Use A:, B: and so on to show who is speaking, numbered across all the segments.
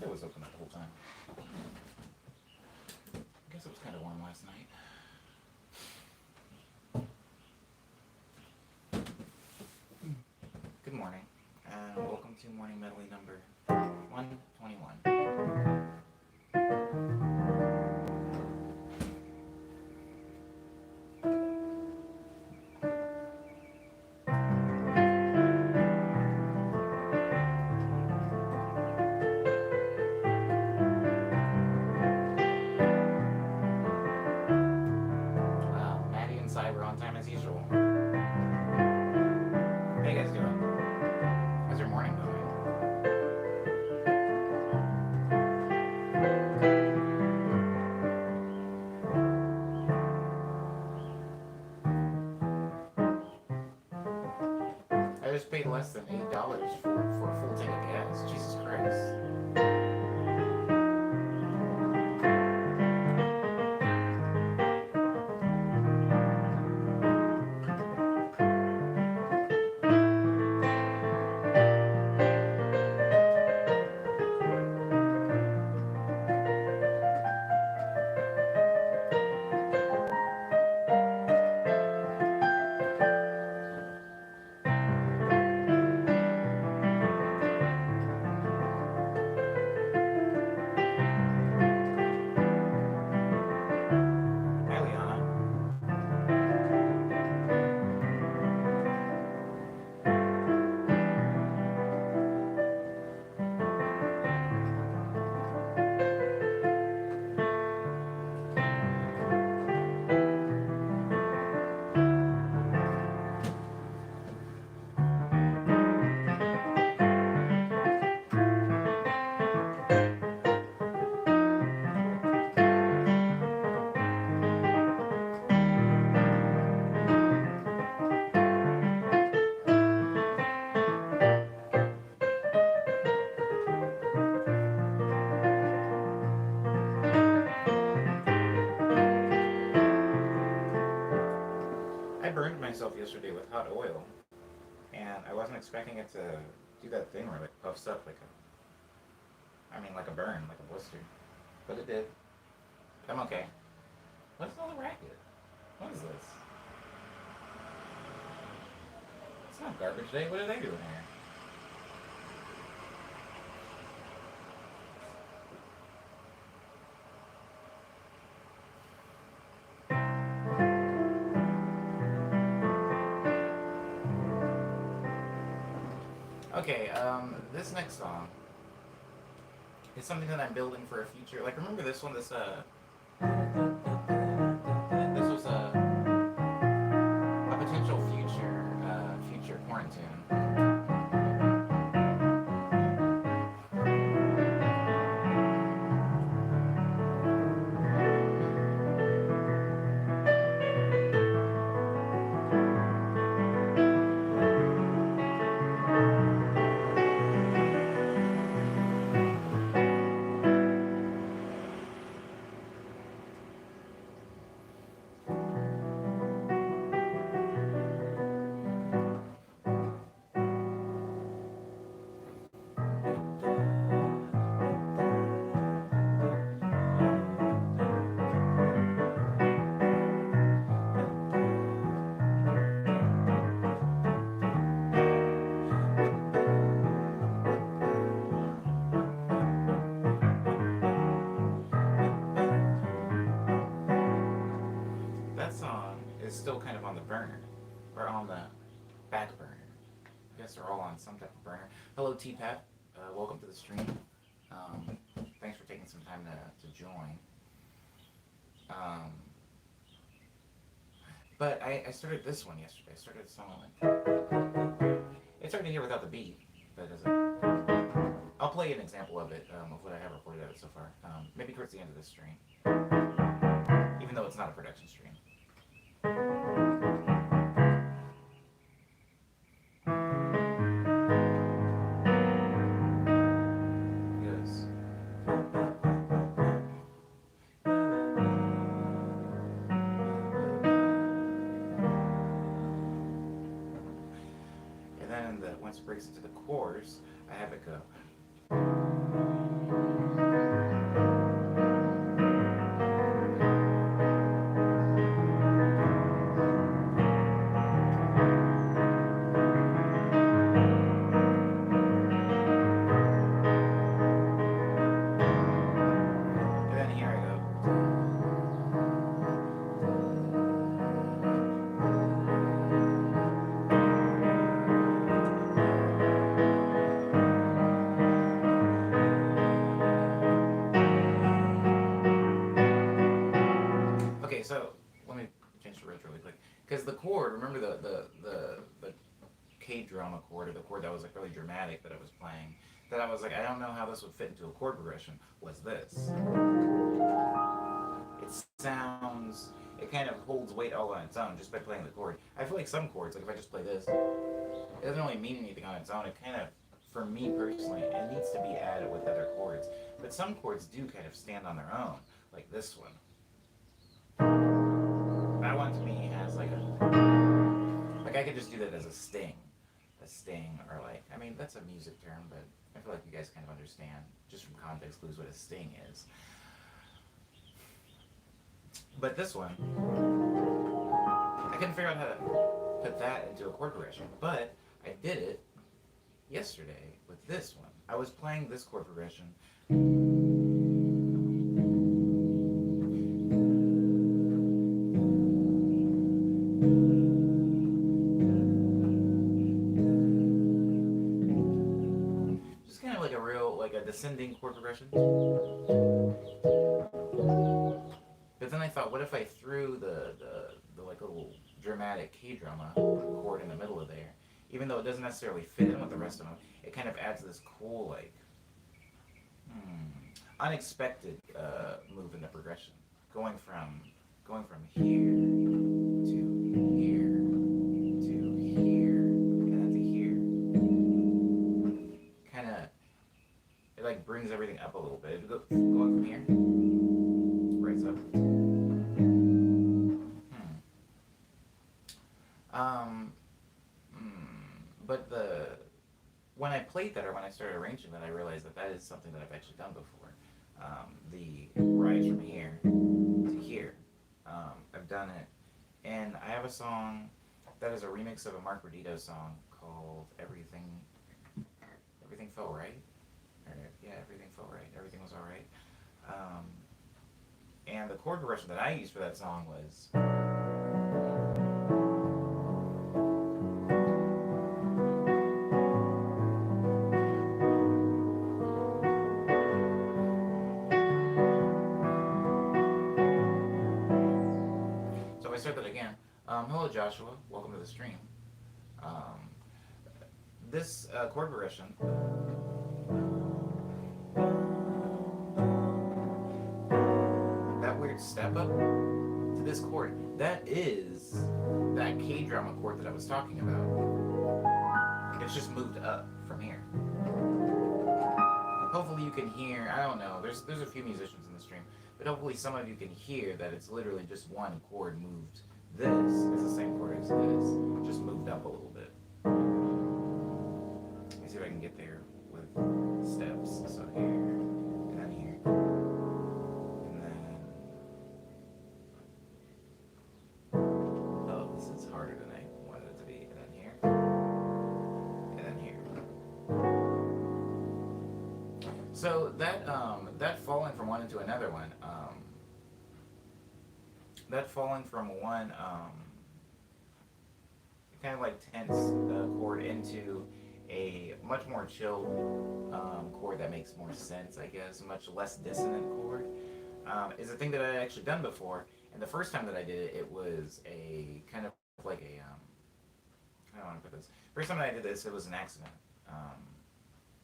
A: window was open the whole time. I guess it was kind of warm last night. Good morning, and welcome to Morning Medley number 121. Wow, Maddie and Cyber on time as usual. How you guys doing? How's your morning going? I just paid less than $8 for a full tank of gas. Jesus Christ. Hi, Liana. I burned myself yesterday with hot oil, and I wasn't expecting it to do that thing where it like puffs up like a burn, like a blister. But it did. I'm okay. What is all the racket? What is this? It's not garbage day. What are they doing here? Okay, this next song is something that I'm building for a future. Like, remember this one? This was a potential future quarantine. That song is still kind of on the burner, or on the back burner. I guess they're all on some type of burner. Hello, T-Pat. Welcome to the stream. Thanks for taking some time to join. Um, but I started this one yesterday. I started a song like it's hard to hear without the beat, but it doesn't. I'll play an example of it of what I have recorded of it so far. Maybe towards the end of this stream, even though it's not a production stream. Yes. And then once it breaks into the chorus, I have it go. Okay, so let me change the words really quick. Because the chord, remember the K drama chord, or the chord that was like really dramatic that I was playing, that I was like, I don't know how this would fit into a chord progression, was this. It sounds, it kind of holds weight all on its own just by playing the chord. I feel like some chords, like if I just play this, it doesn't really mean anything on its own. It kind of, for me personally, it needs to be added with other chords. But some chords do kind of stand on their own, like this one. That one to me has like I could just do that as a sting, or like, I mean that's a music term, but I feel like you guys kind of understand just from context clues what a sting is. But this one, I couldn't figure out how to put that into a chord progression, but I did it yesterday with this one. I was playing this chord progression. Just kind of like a real, like a descending chord progression. But then I thought, what if I threw the like little dramatic K drama chord in the middle of there? Even though it doesn't necessarily fit in with the rest of them, it kind of adds this cool, like, unexpected move in the progression, going from here to here to here and then to here. Kind of, it like brings everything up a little bit. Going from here, right up. Um, but when I played that, or when I started arranging that, I realized that that is something that I've actually done before. The rise from here to here. I've done it, and I have a song that is a remix of a Mark Rodito song called "Everything." Everything felt right. Or, yeah, everything felt right. Everything was all right. And the chord progression that I used for that song was. So if I start that again. Hello, Joshua. Welcome to the stream. Um, this chord progression. That weird step up to this chord. That is that K drama chord that I was talking about. It's just moved up from here. Hopefully you can hear. I don't know. There's a few musicians in the stream, but hopefully some of you can hear that it's literally just one chord moved. This is the same chord as this, just moved up a little bit. Let me see if I can get there with steps. So here, and then here, and then. Oh, this is harder than I wanted it to be. And then here, and then here. So that falling from one into another one, that falling from one kind of like tense chord into a much more chilled chord that makes more sense, I guess, a much less dissonant chord, is a thing that I had actually done before. And the first time that I did it, it was a kind of like a I don't want to put this. First time that I did this, it was an accident.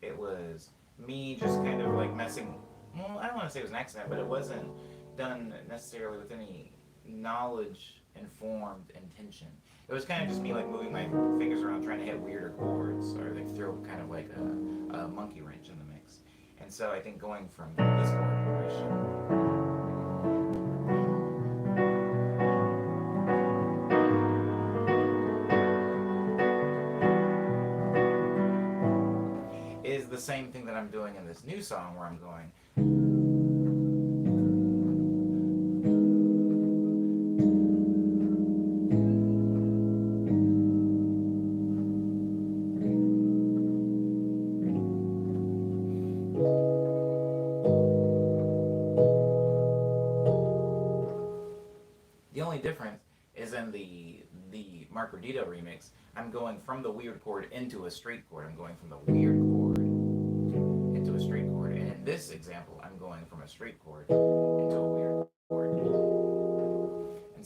A: It was me just kind of like messing. Well, I don't want to say it was an accident, but it wasn't done necessarily with any knowledge informed intention. It was kind of just me like moving my fingers around trying to hit weirder chords, or like throw kind of like a monkey wrench in the mix. And so I think going from this chord progression is the same thing that I'm doing in this new song, where I'm going. The only difference is in the Mark Rodito remix, I'm going from the weird chord into a straight chord. I'm going from the weird chord into a straight chord. And in this example, I'm going from a straight chord into a weird chord.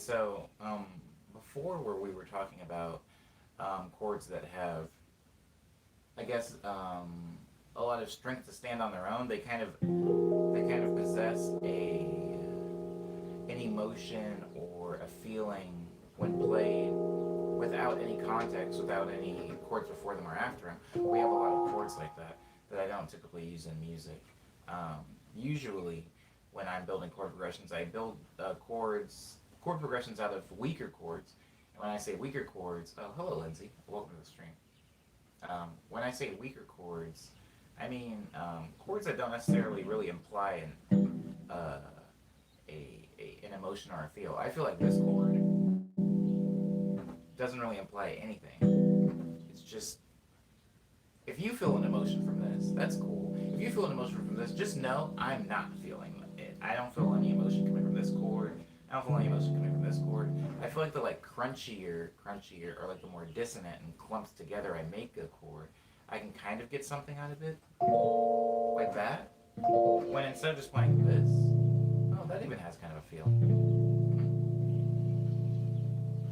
A: And so, before where we were talking about chords that have, I guess, a lot of strength to stand on their own, they kind of possess an emotion or a feeling when played without any context, without any chords before them or after them. We have a lot of chords like that that I don't typically use in music. Usually, when I'm building chord progressions, I build chord progressions out of weaker chords. And when I say weaker chords, oh, hello, Lindsay. Welcome to the stream. When I say weaker chords, I mean chords that don't necessarily really imply uh, an emotion or a feel. I feel like this chord doesn't really imply anything. It's just, if you feel an emotion from this, that's cool. If you feel an emotion from this, just know I'm not feeling it. I don't feel any emotion coming from this chord. I don't feel any emotion coming from this chord. I feel like the like crunchier, or like the more dissonant and clumps together I make a chord, I can kind of get something out of it, like that. When instead of just playing this, oh, that even has kind of a feel.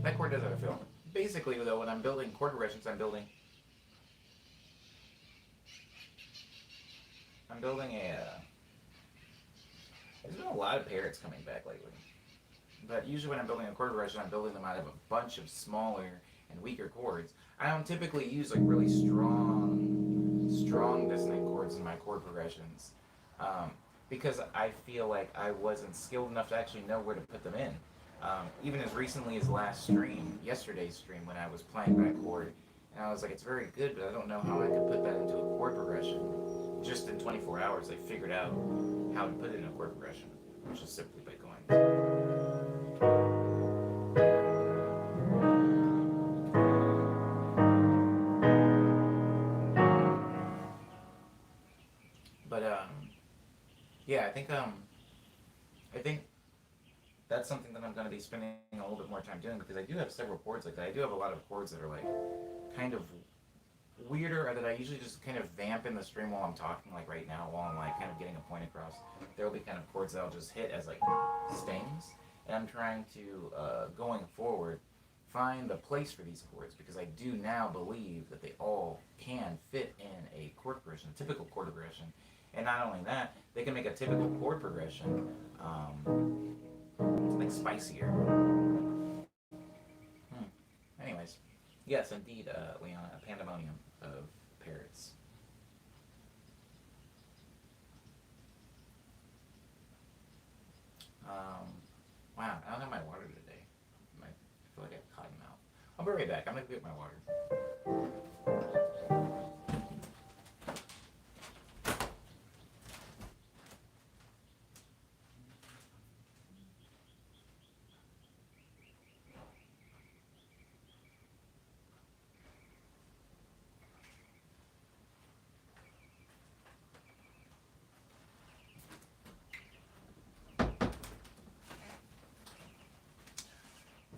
A: That chord does have a feel. Basically, though, when I'm building chord progressions, I'm building a. There's been a lot of parrots coming back lately. But usually when I'm building a chord progression, I'm building them out of a bunch of smaller and weaker chords. I don't typically use like really strong dissonant chords in my chord progressions, because I feel like I wasn't skilled enough to actually know where to put them in. Even as recently as yesterday's stream, when I was playing that chord, and I was like, it's very good, but I don't know how I could put that into a chord progression. Just in 24 hours, I figured out how to put it in a chord progression, which is simply by going. But yeah, I think that's something that I'm going to be spending a little bit more time doing, because I do have several chords like that. I do have a lot of chords that are like kind of weirder, or that I usually just kind of vamp in the stream while I'm talking, like right now, while I'm like kind of getting a point across. There will be kind of chords that I'll just hit as like stings, and I'm trying to going forward find the place for these chords, because I do now believe that they all can fit in a chord progression, a typical chord progression. And not only that, they can make a typical chord progression like spicier. Anyways, yes, indeed, Leona, a pandemonium of parrots. Wow, I don't have my water today. I feel like I have cotton mouth. I'll be right back. I'm gonna get my water.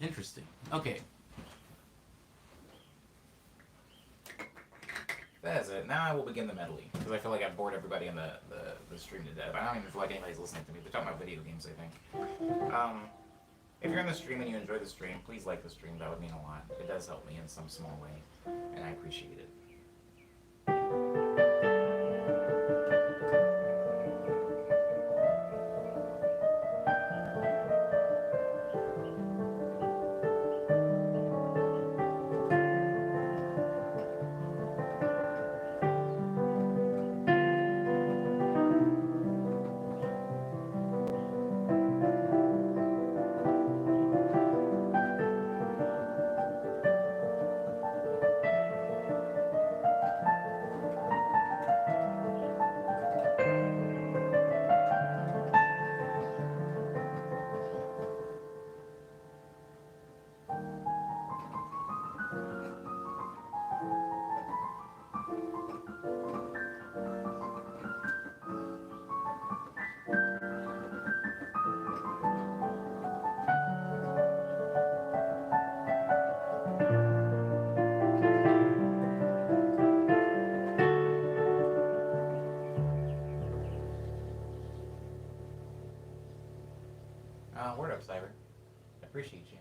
A: Interesting. Okay. That is it. Now I will begin the medley, because I feel like I've bored everybody in the stream to death. I don't even feel like anybody's listening to me. They're talking about video games, I think. If you're in the stream and you enjoy the stream, please like the stream. That would mean a lot. It does help me in some small way, and I appreciate it. Word up, Cyber. appreciate you.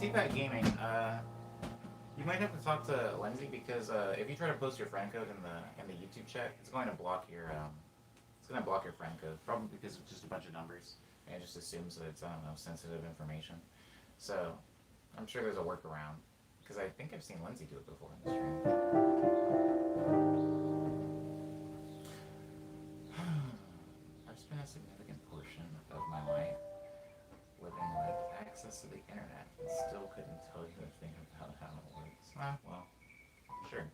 A: D-pad gaming. You might have to talk to Lindsay because if you try to post your friend code in the YouTube chat, it's going to block your friend code. Probably because it's just a bunch of numbers and it just assumes that it's, I don't know, sensitive information. So I'm sure there's a workaround because I think I've seen Lindsay do it before in the stream. I've spent a significant portion of my life living with access to the internet and still couldn't tell you a thing about how it works. Ah, well, sure.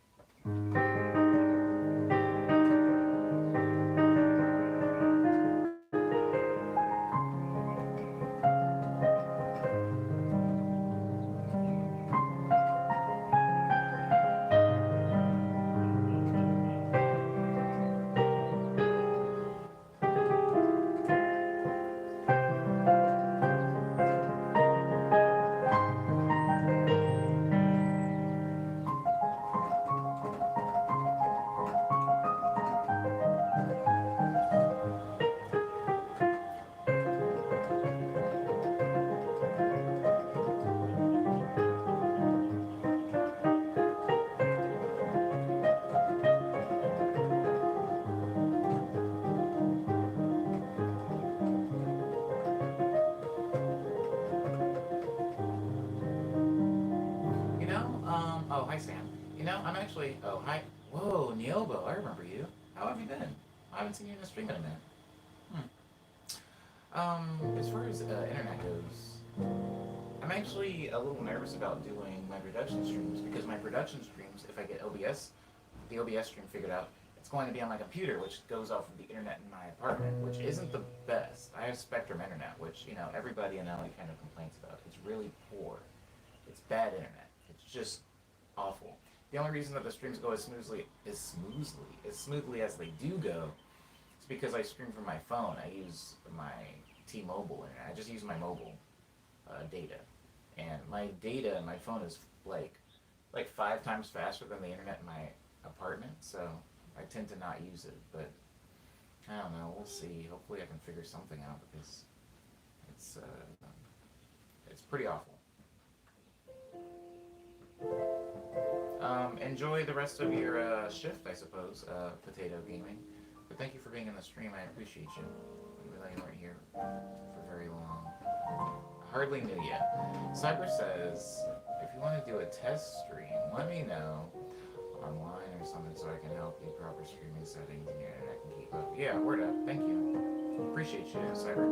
A: Oh, hi, Sam. I'm actually. Oh, hi. Whoa, Neobo, I remember you. How have you been? I haven't seen you in the stream in a minute. As far as internet goes, I'm actually a little nervous about doing my production streams because my production streams, if I get the OBS stream figured out, it's going to be on my computer, which goes off of the internet in my apartment, which isn't the best. I have Spectrum internet, which everybody in LA kind of complains about. It's really poor. It's bad internet. It's just awful. The only reason that the streams go as smoothly as they do go is because I stream from my phone. I use my T-Mobile internet. I just use my mobile data, and my data in my phone is like 5 times faster than the internet in my apartment. So I tend to not use it, but I don't know. We'll see. Hopefully, I can figure something out because it's pretty awful. Enjoy the rest of your shift, I suppose, Potato Gaming. But thank you for being in the stream. I appreciate you. I'm glad you weren't here for very long. Hardly knew you. Cyber says, if you want to do a test stream, let me know online or something so I can help you. Proper streaming settings and your internet can keep up. Yeah, word up. Thank you. Appreciate you, Cyber.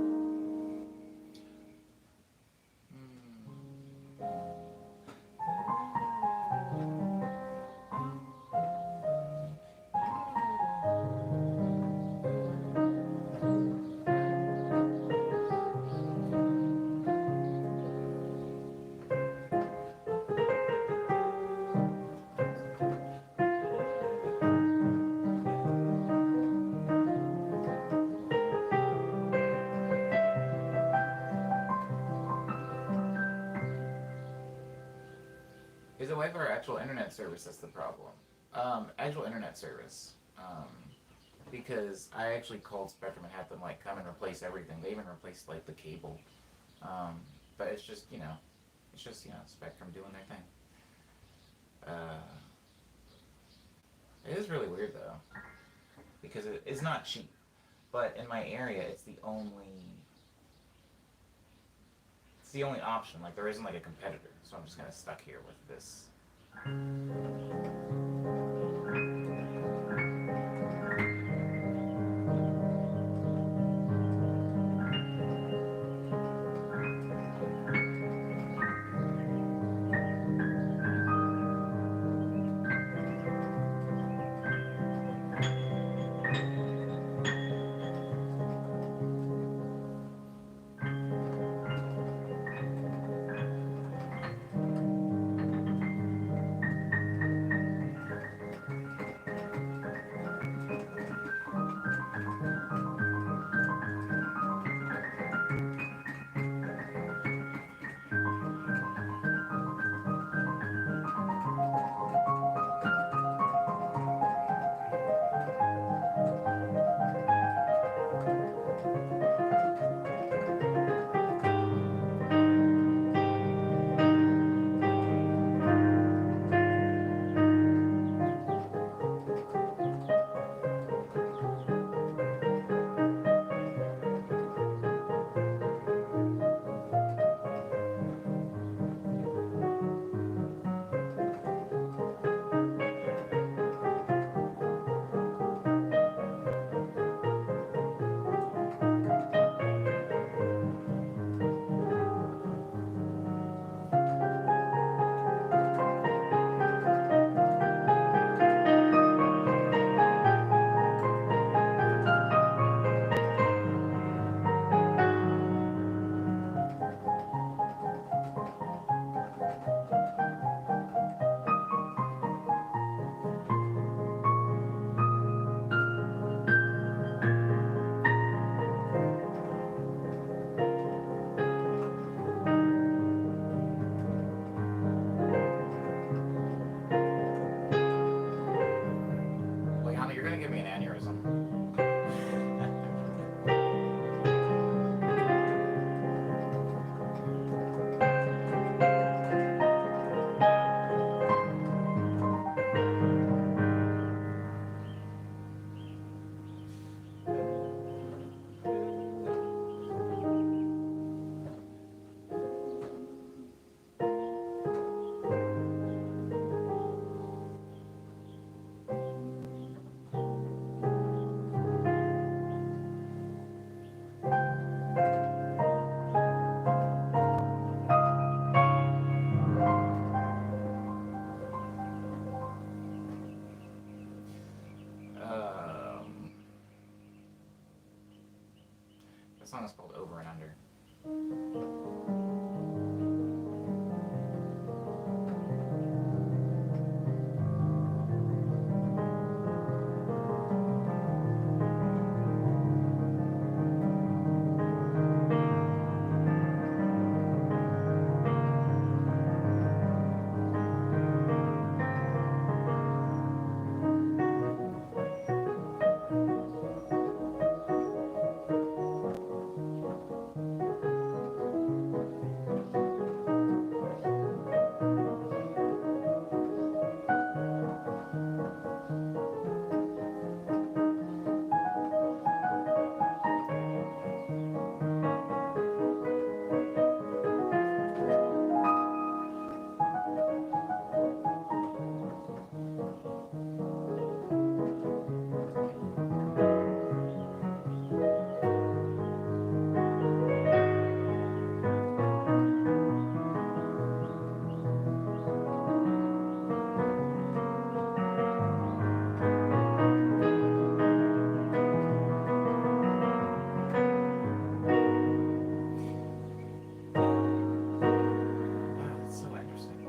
A: Is it web or actual internet service that's the problem? Actual internet service. Because I actually called Spectrum and had them come and replace everything. They even replaced the cable. But it's just Spectrum doing their thing. It is really weird though, because it's not cheap. But in my area, it's the only option. There isn't a competitor, so I'm just kind of stuck here with this. song is called Over and Under. Wow, that's so interesting.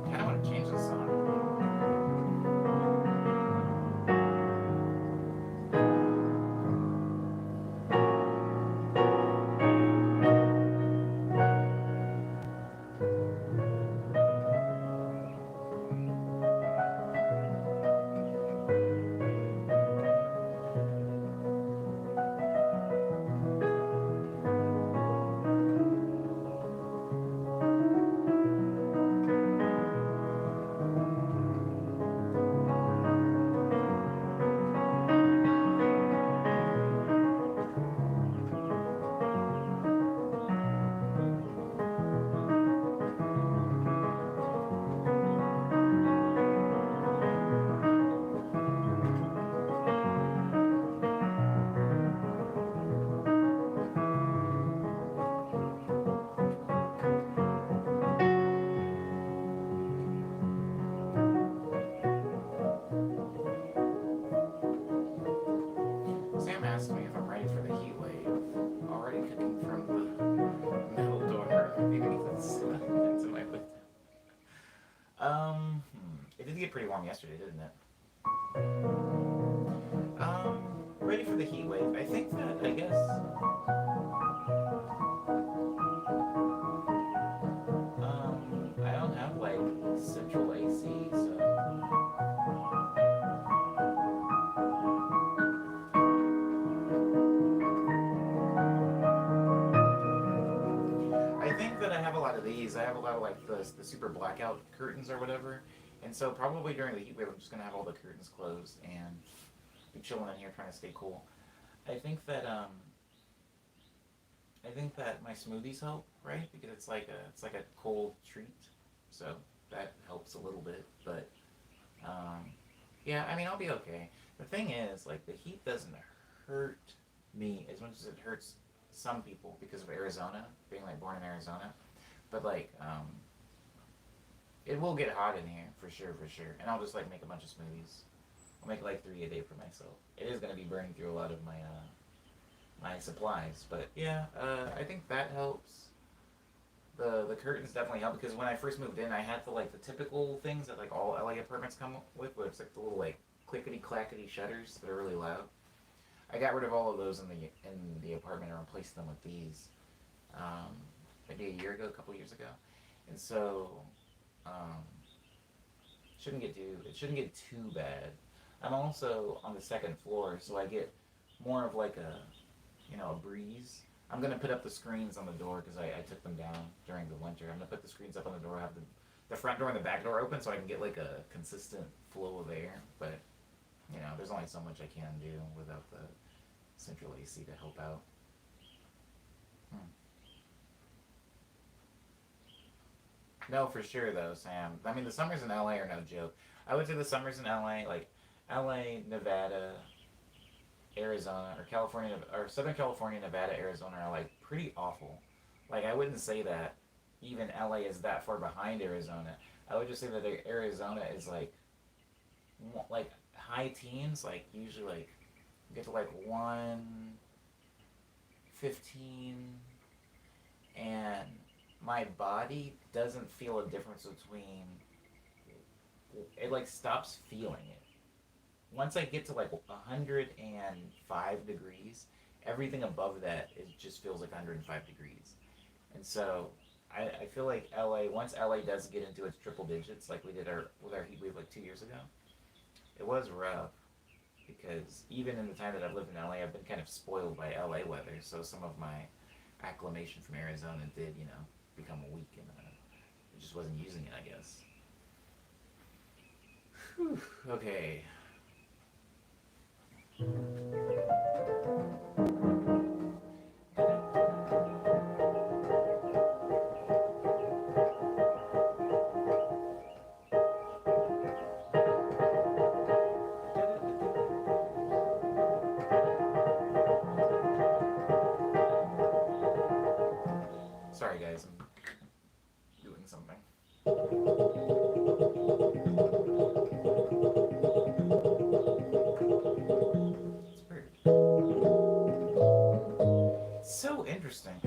A: I kind of want to change the song. Sam asked me if I'm ready for the heat wave. Already cooking from the middle door. Maybe that's into my window. It did get pretty warm yesterday, didn't it? Ready for the heat wave. I think that, I guess, I don't have like central AC, so I think that I have a lot of these. I have a lot of like the super blackout curtains or whatever, and so probably during the heat wave, I'm just gonna have all the curtains closed and be chilling in here trying to stay cool. I think that I think that my smoothies help, right? Because it's like a cold treat, so that helps a little bit. But um, yeah, I mean I'll be okay. The thing is, like the heat doesn't hurt me as much as it hurts some people because of Arizona, being like born in Arizona. But like it will get hot in here for sure. And I'll just like make a bunch of smoothies. I'll make like 3 a day for myself. It is gonna be burning through a lot of my supplies, but yeah, I think that helps. The curtains definitely help because when I first moved in, I had the typical things that like all LA apartments come with, where it's like the little like clickety clackety shutters that are really loud. I got rid of all of those in the apartment and replaced them with these, um, maybe a year ago, a couple years ago, and so um, it shouldn't get too bad. I'm also on the second floor, so I get more of like a a breeze. I'm gonna put up the screens on the door because I took them down during the winter. I'm gonna put the screens up on the door, have the front door and the back door open so I can get like a consistent flow of air. But there's only so much I can do without the central AC to help out. Hmm. No, for sure though, Sam. I mean, the summers in LA are no joke. I would say the summers in LA, like LA, Nevada, Arizona, or California, or Southern California, Nevada, Arizona are like pretty awful. Like I wouldn't say that even LA is that far behind Arizona. I would just say that Arizona is like like high teens, like usually like get to like 115, and my body doesn't feel a difference between it, like stops feeling it. Once I get to like 105 degrees, everything above that it just feels like 105 degrees. And so I feel like LA, once LA does get into its triple digits, like we did with our heat wave like 2 years ago, it was rough because even in the time that I've lived in LA, I've been kind of spoiled by LA weather. So some of my acclimation from Arizona did, become weak, and I just wasn't using it, I guess. Whew, okay. Sorry, guys, I'm doing something. It's weird. It's so interesting.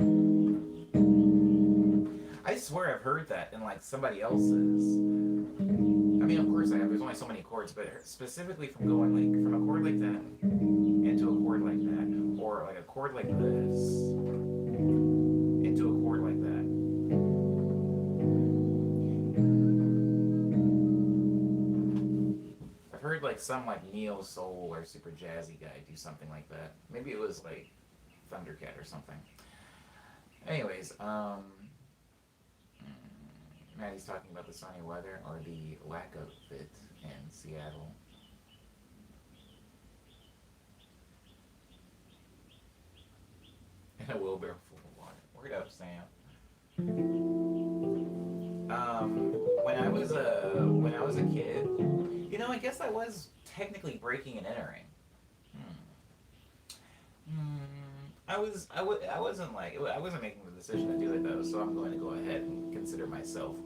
A: I swear I've heard that in like somebody else's. I mean, of course I have. There's only so many chords, but specifically from going like from a chord like that into a chord like that, or like a chord like this into a chord like that. I've heard like some like neo soul or super jazzy guy do something like that. Maybe it was like Thundercat or something. Anyways, Maddie's talking about the sunny weather or the lack of it in Seattle. And a wheelbarrow full of water. Word up, Sam. When I was a kid, I guess I was technically breaking and entering. Hmm. I wasn't like I wasn't making the decision to do it though, so I'm going to go ahead and consider myself,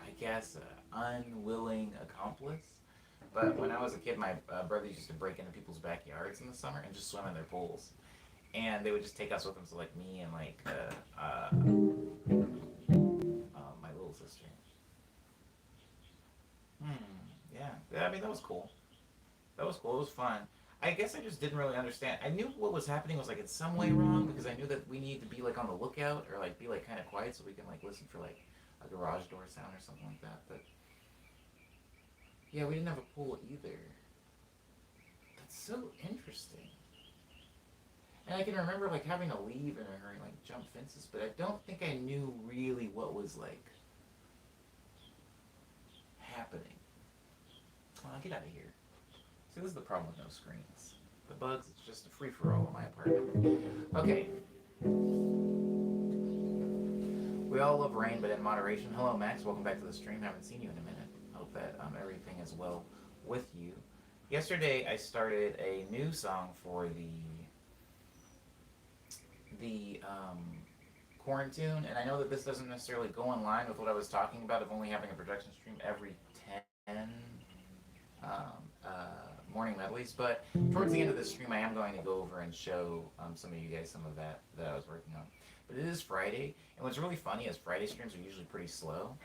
A: I guess, unwilling accomplice. But when I was a kid, my brothers used to break into people's backyards in the summer and just swim in their pools, and they would just take us with them. So like me and like my little sister. Hmm. Yeah. Yeah. I mean, that was cool. That was cool. It was fun. I guess I just didn't really understand. I knew what was happening was like in some way wrong because I knew that we needed to be like on the lookout or like be like kind of quiet so we can like listen for like a garage door sound or something like that. But yeah, we didn't have a pool either. That's so interesting. And I can remember like having to leave in a hurry, like jump fences, but I don't think I knew really what was like happening. Come on, get out of here. See, this is the problem with no screens. The bugs, it's just a free for all in my apartment. Okay. We all love rain, but in moderation. Hello, Max. Welcome back to the stream. Haven't seen you in a minute. Hope that everything is well with you. Yesterday, I started a new song for the quarantine, and I know that this doesn't necessarily go in line with what I was talking about of only having a production stream every 10 um, morning medleys. But towards the end of this stream, I am going to go over and show some of you guys some of that I was working on. But it is Friday, and what's really funny is Friday streams are usually pretty slow,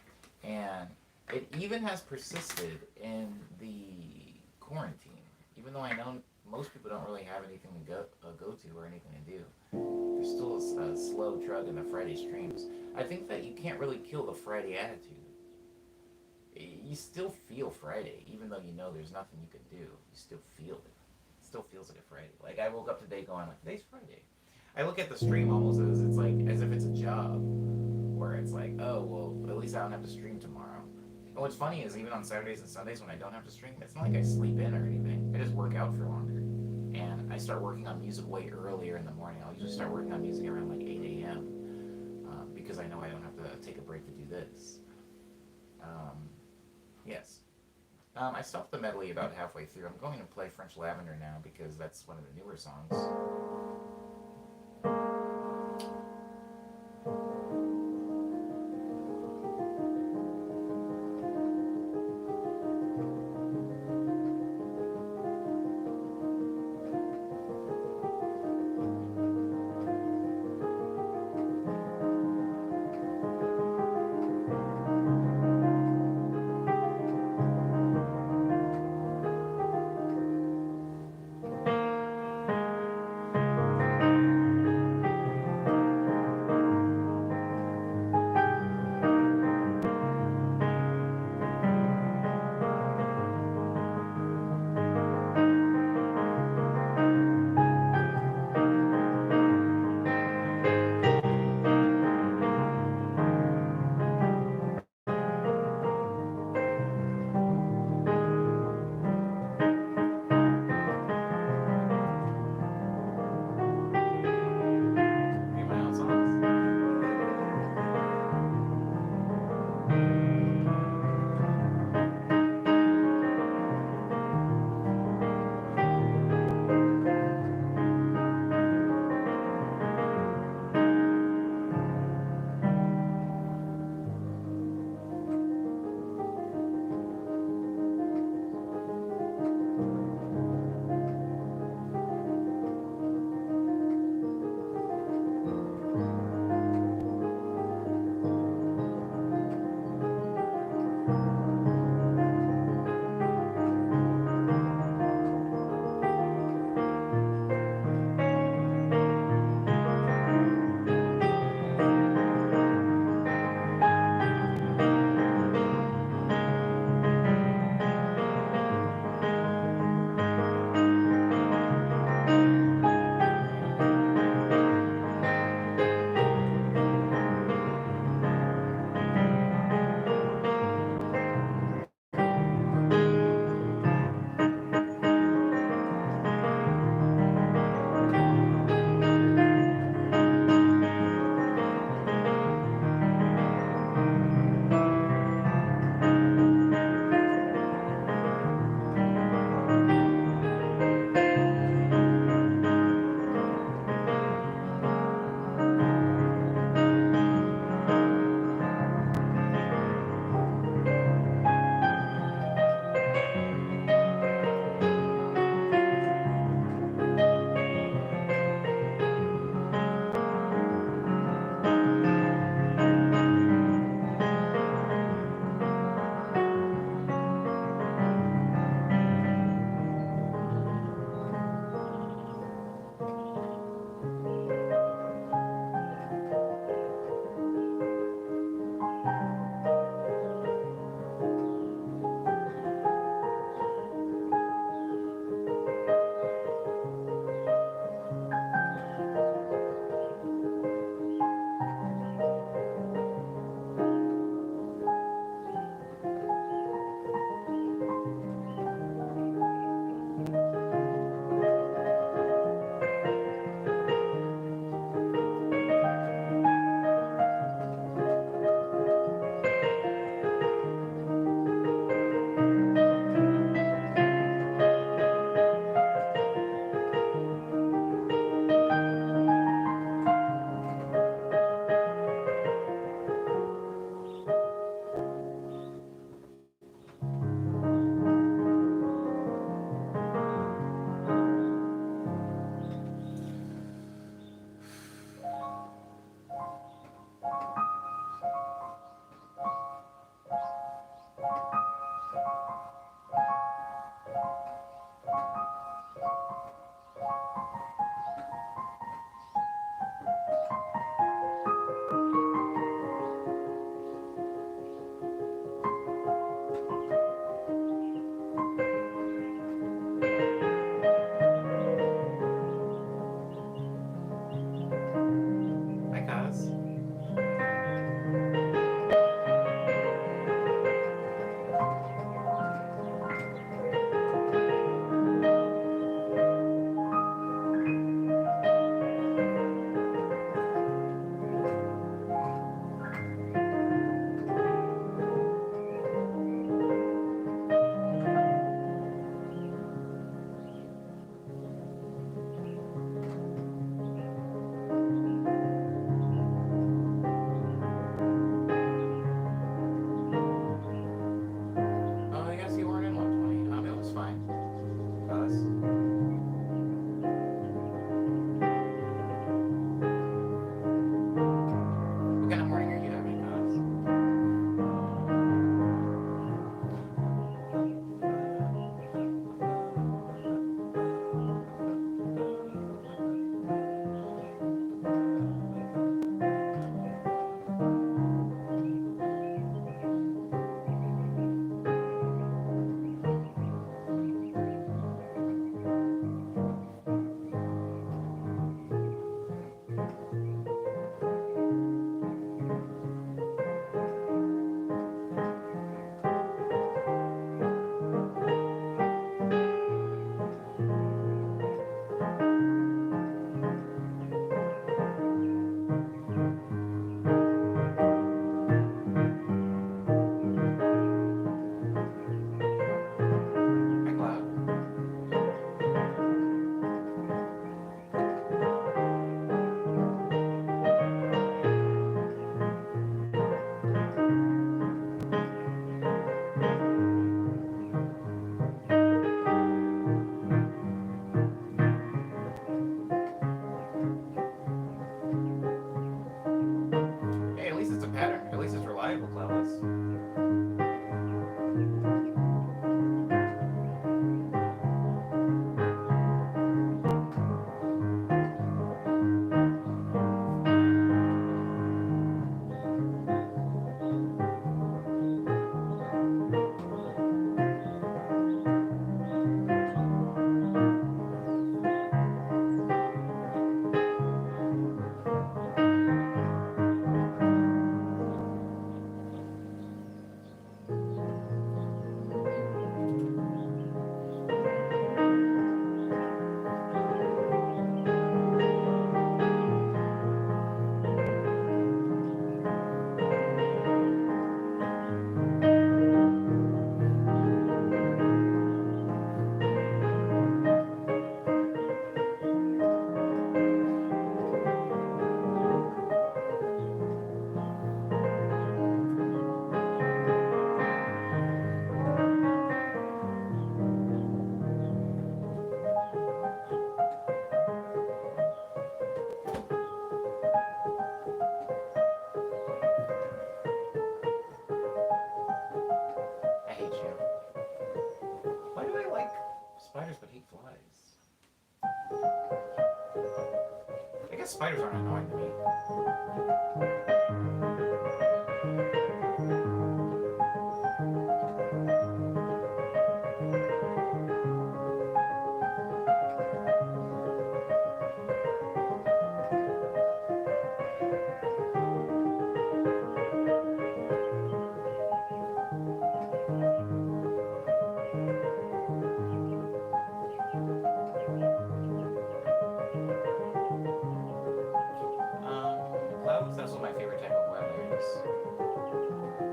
A: and it even has persisted in the quarantine. Even though I know most people don't really have anything to go to or anything to do, there's still a slow drug in the Friday streams. I think that you can't really kill the Friday attitude. You still feel Friday, even though you know there's nothing you can do. You still feel it. It still feels like a Friday. Like I woke up today going like today's Friday. I look at the stream almost as it's like as if it's a job, where it's like, oh well, at least I don't have to stream tomorrow. And what's funny is even on Saturdays and Sundays when I don't have to stream, it's not like I sleep in or anything. I just work out for longer, and I start working on music way earlier in the morning. I'll usually start working on music around like 8 a.m. Because I know I don't have to take a break to do this. Yes. I stopped the medley about halfway through. I'm going to play French Lavender now because that's one of the newer songs. guess spiders aren't annoying to me. Cloudless, that's what my favorite type of weather is.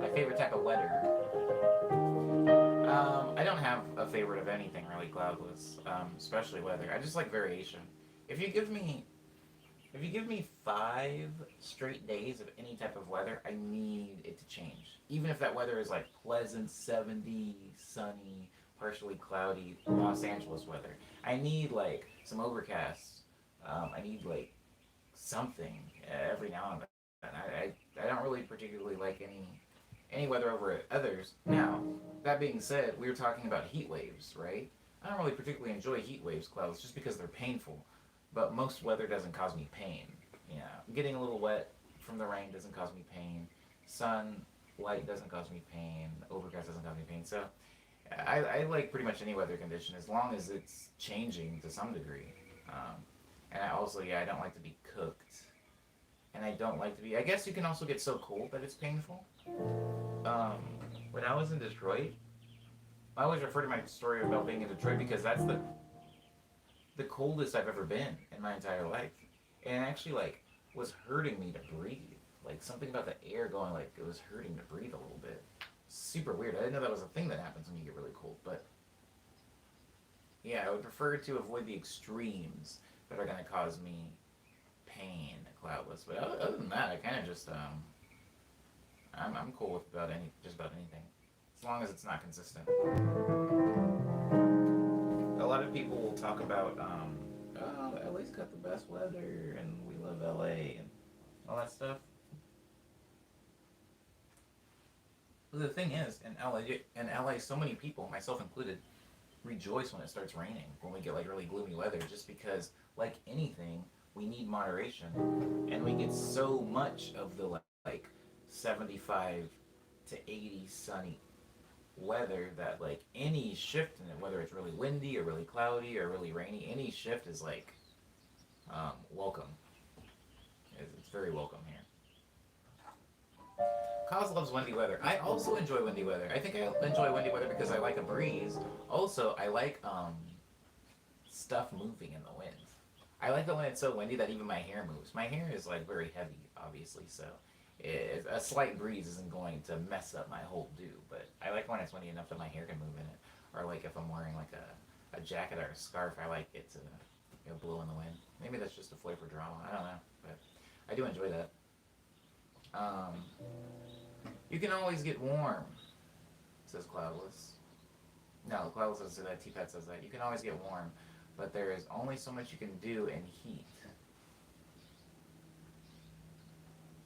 A: My favorite type of weather. I don't have a favorite of anything really cloudless, especially weather. I just like variation. If you give me If you give me 5 straight days of any type of weather, I need it to change. Even if that weather is like pleasant, 70, sunny, partially cloudy Los Angeles weather, I need like some overcast. I need like something every now and then. I don't really particularly like any weather over others. Now, that being said, we were talking about heat waves, right? I don't really particularly enjoy heat waves, clouds, just because they're painful. But most weather doesn't cause me pain. You know, getting a little wet from the rain doesn't cause me pain. Sunlight doesn't cause me pain. Overcast doesn't cause me pain. So I like pretty much any weather condition as long as it's changing to some degree. Um, and I also, yeah, I don't like to be cooked. And I don't like to be. I guess you can also get so cold that it's painful. Um, when I was in Detroit, I always refer to my story about being in Detroit because that's the coldest I've ever been in my entire life, and actually like was hurting me to breathe. Like something about the air going like it was hurting to breathe a little bit. Super weird. I didn't know that was a thing that happens when you get really cold, but yeah, I would prefer to avoid the extremes that are going to cause me pain, cloudless. But other than that, I kind of just I'm cool with about any just about anything, as long as it's not consistent. A lot of people will talk about oh, LA's got the best weather and we love LA and all that stuff. But the thing is, in LA, so many people, myself included, rejoice when it starts raining. When we get like really gloomy weather, just because, like anything, we need moderation, and we get so much of the like 75 to 80 sunny weather that like any shift in it, whether it's really windy or really cloudy or really rainy, any shift is like welcome. It's very welcome here. Cause loves windy weather. I also enjoy windy weather. I think I enjoy windy weather because I like a breeze. Also, I like stuff moving in the wind. I like it when it's so windy that even my hair moves. My hair is like very heavy, obviously, so a slight breeze isn't going to mess up my whole do. But I like when it's windy enough that my hair can move in it, or like if I'm wearing like a jacket or a scarf, I like it to blow in the wind. Maybe that's just a flavor drama. I don't know, but I do enjoy that. Um, you can always get warm, says Cloudless. No, Cloudless doesn't say that. T-Pat says that. You can always get warm, but there is only so much you can do in heat.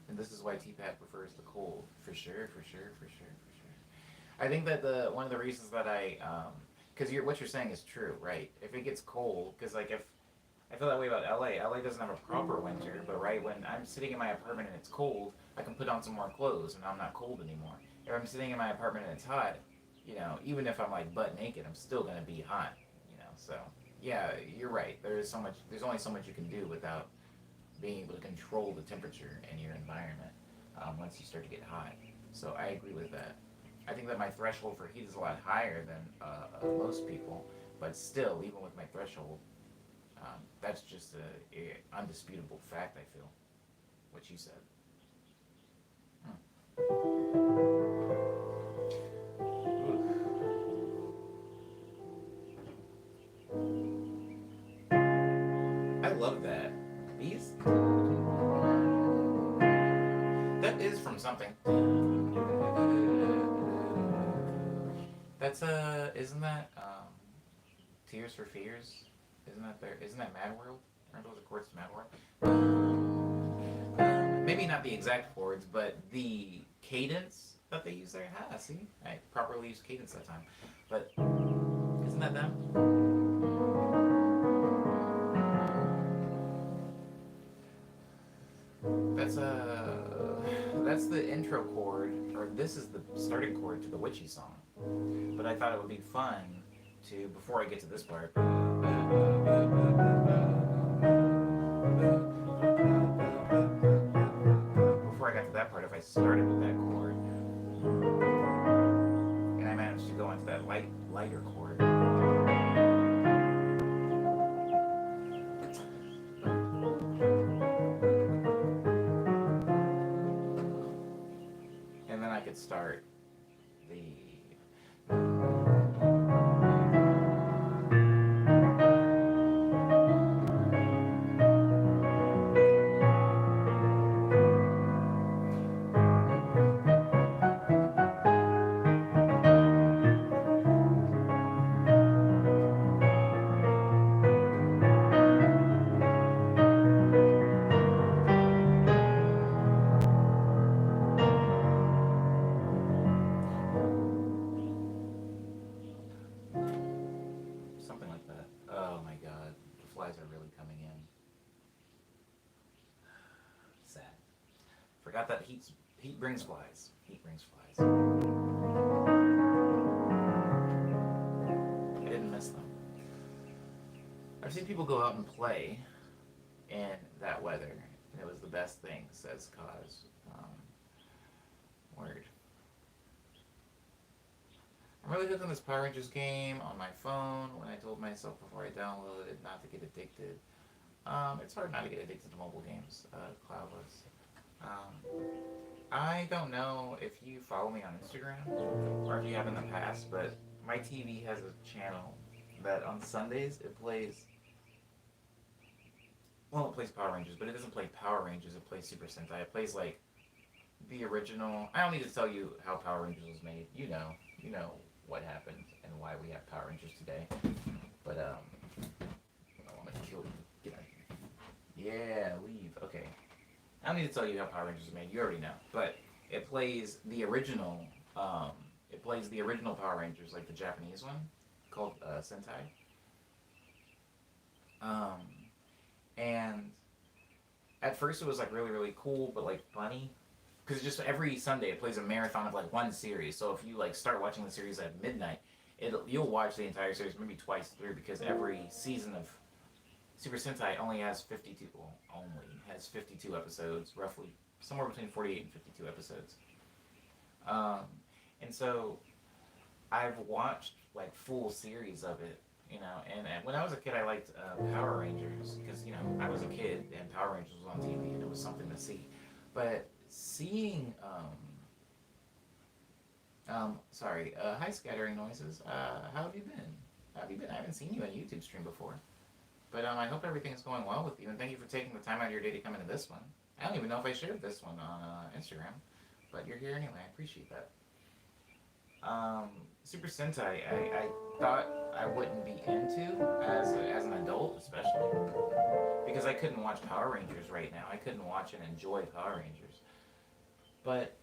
A: And this is why T-Pat prefers the cold. For sure, for sure, for sure, for sure. I think that one of the reasons that because what you're saying is true, right? If it gets cold, because like if I feel that way about LA. LA doesn't have a proper winter, but right when I'm sitting in my apartment and it's cold, I can put on some more clothes and I'm not cold anymore. If I'm sitting in my apartment and it's hot, even if I'm like butt naked, I'm still gonna be hot, So yeah, you're right. There's only so much you can do without being able to control the temperature in your environment once you start to get hot. So I agree with that. I think that my threshold for heat is a lot higher than most people, but still, even with my threshold, that's just a undisputable fact. I feel what you said. I love that. Bees. That is from something. That's isn't that Tears for Fears? Isn't that Mad World? Aren't those the chords to Mad World? Maybe not the exact chords, but the cadence that they use there. Ah, see, I properly used cadence that time. But isn't that them? that's the intro chord, or this is the starting chord to the Witchy song. But I thought it would be fun to, before I get to this part, before I got to that part, if I started with that chord and I managed to go into that lighter chord, and then I could start the something like that. Oh my god, the flies are really coming in. Sad. Forgot that heat brings flies. Heat brings flies. I didn't miss them. I've seen people go out and play in that weather, and it was the best thing, says Cause. Word. I'm really hooked on this Power Rangers game on my phone. When I told myself before I downloaded it not to get addicted. It's hard not to get addicted to mobile games, Cloudless. I don't know if you follow me on Instagram or if you have in the past, but my TV has a channel that on Sundays it plays. Well, it plays Power Rangers, but it doesn't play Power Rangers. It plays Super Sentai. It plays like the original. I don't need to tell you how Power Rangers was made. You know what happened and why we have Power Rangers today. But I want to kill you. Get out of here. Yeah, leave. Okay. I don't need to tell you how Power Rangers was made. You already know. But it plays the original. It plays the original Power Rangers, like the Japanese one, called Sentai. And at first it was like really really cool, but like funny, because just every Sunday it plays a marathon of like one series. So if you like start watching the series at midnight, you'll watch the entire series maybe twice through, because every season of Super Sentai only has 52 episodes, roughly somewhere between 48 and 52 episodes. And so I've watched like full series of it, and when I was a kid, I liked Power Rangers because I was a kid and Power Rangers was on TV and it was something to see. But seeing, hi scattering noises. How have you been? How have you been? I haven't seen you on YouTube stream before, but I hope everything is going well with you, and thank you for taking the time out of your day to come into this one. I don't even know if I shared this one on Instagram, but you're here anyway. I appreciate that. Super Sentai, I thought I wouldn't be into as an adult, especially because I couldn't watch Power Rangers right now. I couldn't watch and enjoy Power Rangers. But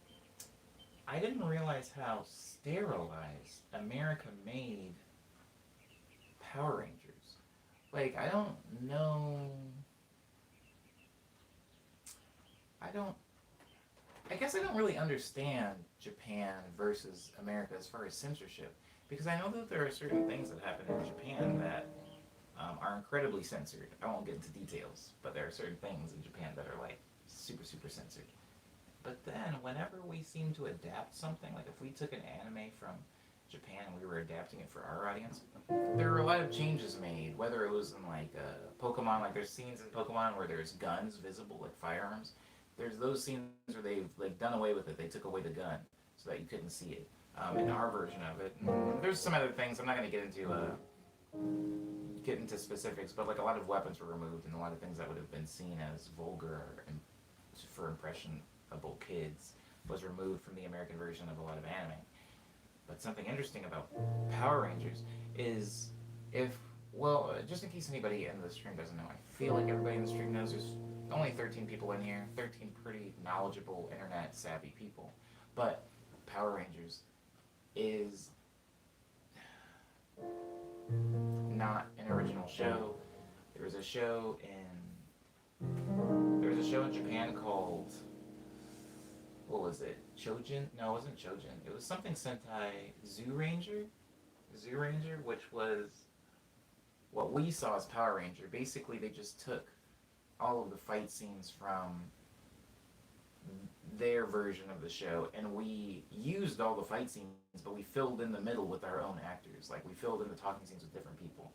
A: I didn't realize how sterilized America made Power Rangers. Like, I don't know. I guess I don't really understand Japan versus America as far as censorship, because I know that there are certain things that happen in Japan that are incredibly censored. I won't get into details, but there are certain things in Japan that are like super, super censored. But then whenever we seem to adapt something, like if we took an anime from Japan and we were adapting it for our audience, there were a lot of changes made, whether it was in like Pokemon, like there's scenes in Pokemon where there's guns visible, like firearms. There's those scenes where they've like done away with it. They took away the gun so that you couldn't see it. In our version of it, there's some other things. I'm not going to get into specifics, but like a lot of weapons were removed, and a lot of things that would have been seen as vulgar and for impressionable kids was removed from the American version of a lot of anime. But something interesting about Power Rangers is just in case anybody in the stream doesn't know, I feel like everybody in the stream knows there's only 13 people in here, 13 pretty knowledgeable, internet savvy people. But Power Rangers is not an original show. There was a show in was a show in Japan called, what was it? Chojin? No, it wasn't Chojin. It was something Sentai Zoo Ranger. Zoo Ranger, which was what we saw as Power Ranger. Basically, they just took all of the fight scenes from their version of the show, and we used all the fight scenes, but we filled in the middle with our own actors. Like, we filled in the talking scenes with different people.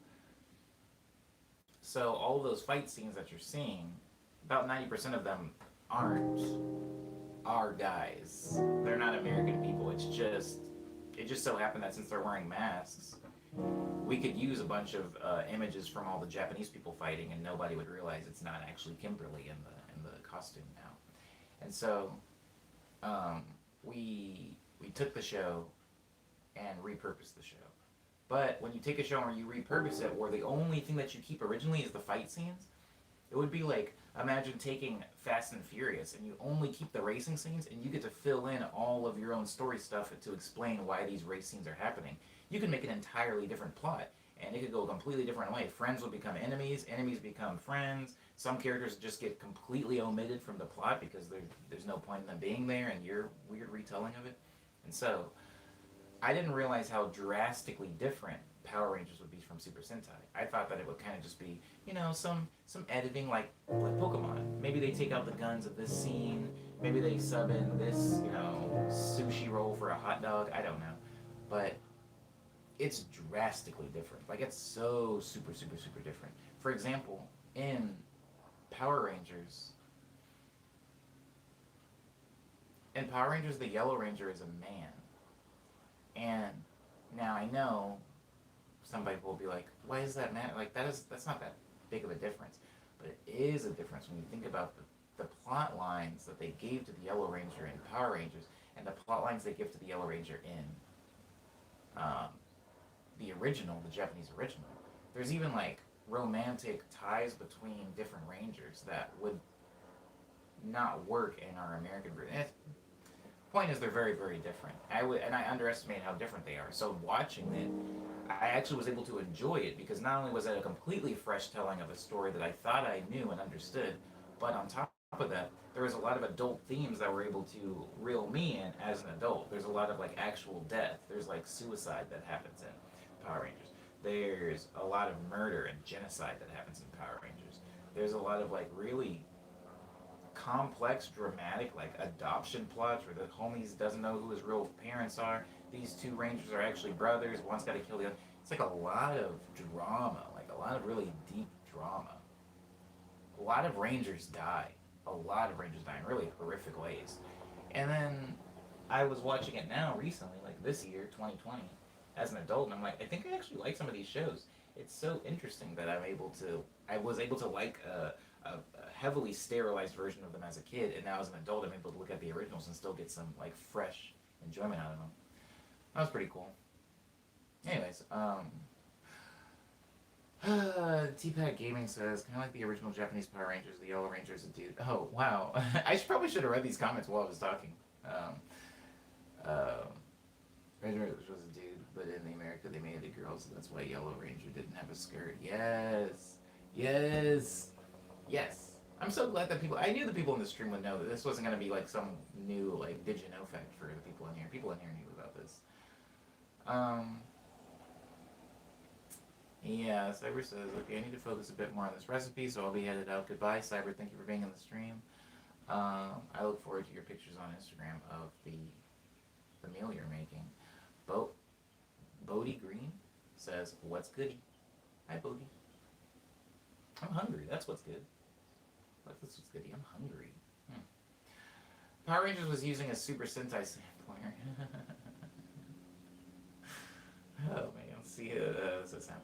A: So all of those fight scenes that you're seeing, about 90% of them aren't our guys. They're not American people. It just so happened that since they're wearing masks, we could use a bunch of images from all the Japanese people fighting, and nobody would realize it's not actually Kimberly in the costume now. And so we took the show and repurposed the show. But when you take a show and you repurpose it, where the only thing that you keep originally is the fight scenes, it would be like, imagine taking Fast and Furious and you only keep the racing scenes and you get to fill in all of your own story stuff to explain why these race scenes are happening. You can make an entirely different plot, and it could go a completely different way. Friends will become enemies, enemies become friends. Some characters just get completely omitted from the plot because there's no point in them being there, and your weird retelling of it. And so, I didn't realize how drastically different Power Rangers would be from Super Sentai. I thought that it would kind of just be, some editing like Pokemon. Maybe they take out the guns of this scene. Maybe they sub in this, sushi roll for a hot dog. I don't know. But it's drastically different. Like, it's so super, super, super different. For example, in Power Rangers, the Yellow Ranger is a man. And now I know somebody will be like, why is that matter? Like, that's not that big of a difference. But it is a difference when you think about the plot lines that they gave to the Yellow Ranger in Power Rangers and the plot lines they give to the Yellow Ranger in the Japanese original. There's even like romantic ties between different Rangers that would not work in our American version. Point is, they're very, very different. I underestimate how different they are. So watching it, I actually was able to enjoy it because not only was it a completely fresh telling of a story that I thought I knew and understood, but on top of that, there was a lot of adult themes that were able to reel me in as an adult. There's a lot of like actual death. There's like suicide that happens in Power Rangers. There's a lot of murder and genocide that happens in Power Rangers. There's a lot of like really complex, dramatic, like adoption plots where the homies doesn't know who his real parents are. These two Rangers are actually brothers. One's got to kill the other. It's like a lot of drama, like a lot of really deep drama. A lot of Rangers die. A lot of Rangers die in really horrific ways. And then I was watching it now recently, like this year, 2020, as an adult, and I'm like, I think I actually like some of these shows. It's so interesting that I was able to like a heavily sterilized version of them as a kid, and now as an adult, I'm able to look at the originals and still get some like fresh enjoyment out of them. That was pretty cool. Anyways, T-Pack Gaming says, kind of like the original Japanese Power Rangers, the Yellow Ranger is a dude. Oh, wow. Probably should have read these comments while I was talking. Ranger was a dude, but in America they made it girls, so that's why Yellow Ranger didn't have a skirt. Yes. Yes. Yes. I'm so glad that I knew the people in the stream would know that this wasn't going to be like some new, like, did you know fact for the people in here. People in here knew about this. Yeah, Cyber says, okay, I need to focus a bit more on this recipe, so I'll be headed out. Goodbye, Cyber. Thank you for being in the stream. I look forward to your pictures on Instagram of the meal you're making. Bodie Green says, what's good? Hi, Bodie. I'm hungry. That's what's good. That's what's good. I'm hungry. Power Rangers was using a Super Sentai sampler. Oh, man. Let's see. What's that sound?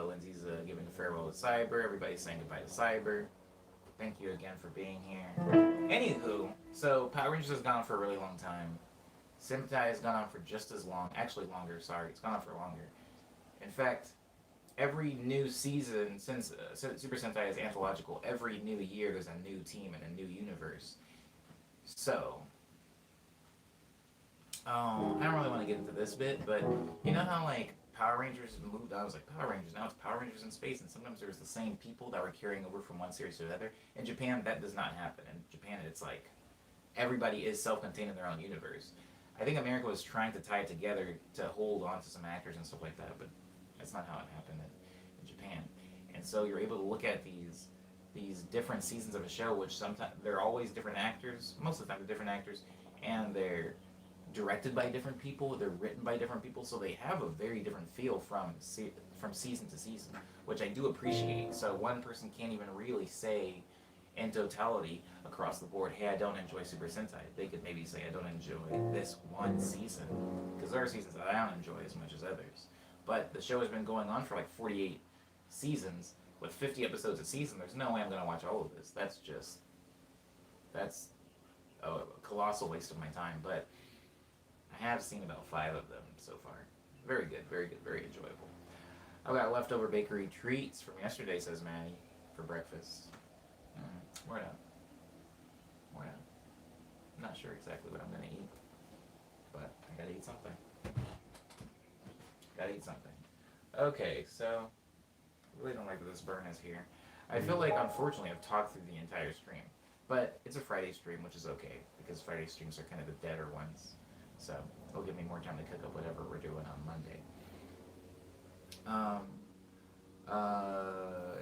A: Lindsay's giving a farewell to Cyber. Everybody's saying goodbye to Cyber. Thank you again for being here. Anywho, so Power Rangers has gone on for a really long time. Sentai has gone on for just as long. Actually longer, sorry. It's gone on for longer. In fact, every new season, since Super Sentai is anthological, every new year there's a new team and a new universe. So, I don't really want to get into this bit, but you know how, like, Power Rangers moved on. I was like, Power Rangers, now it's Power Rangers in space, and sometimes there's the same people that were carrying over from one series to another. In Japan, that does not happen. In Japan, it's like everybody is self-contained in their own universe. I think America was trying to tie it together to hold on to some actors and stuff like that, but that's not how it happened in Japan. And so you're able to look at these different seasons of a show, which sometimes they're always different actors. Most of the time, they're different actors, and they're directed by different people. They're written by different people, so they have a very different feel from season to season, which I do appreciate. So one person can't even really say in totality across the board, hey, I don't enjoy Super Sentai. They could maybe say, I don't enjoy this one season, because there are seasons that I don't enjoy as much as others. But the show has been going on for like 48 seasons with 50 episodes a season. There's no way I'm going to watch all of this. That's a colossal waste of my time. But I have seen about 5 of them so far. Very good, very enjoyable. I've got leftover bakery treats from yesterday, says Maddie, for breakfast. Where not? I'm not sure exactly what I'm going to eat, but I gotta eat something. Okay, so I really don't like that this burn is here. I feel like, unfortunately, I've talked through the entire stream, but it's a Friday stream, which is okay, because Friday streams are kind of the deader ones, so it'll give me more time to cook up whatever we're doing on Monday.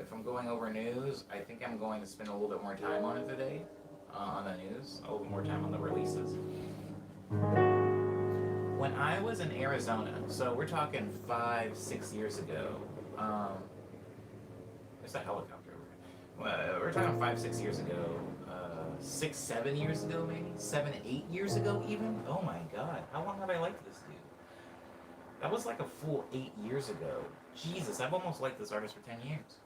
A: If I'm going over news, I think I'm going to spend a little bit more time on it today, on the news, a little bit more time on the releases. When I was in Arizona, so we're talking 5-6 years ago, there's a helicopter over here. We're talking 5-6 years ago, 6-7 years ago maybe, 7-8 years ago even. Oh my God, how long have I liked this dude? That was like a full 8 years ago. Jesus, I've almost liked this artist for 10 years.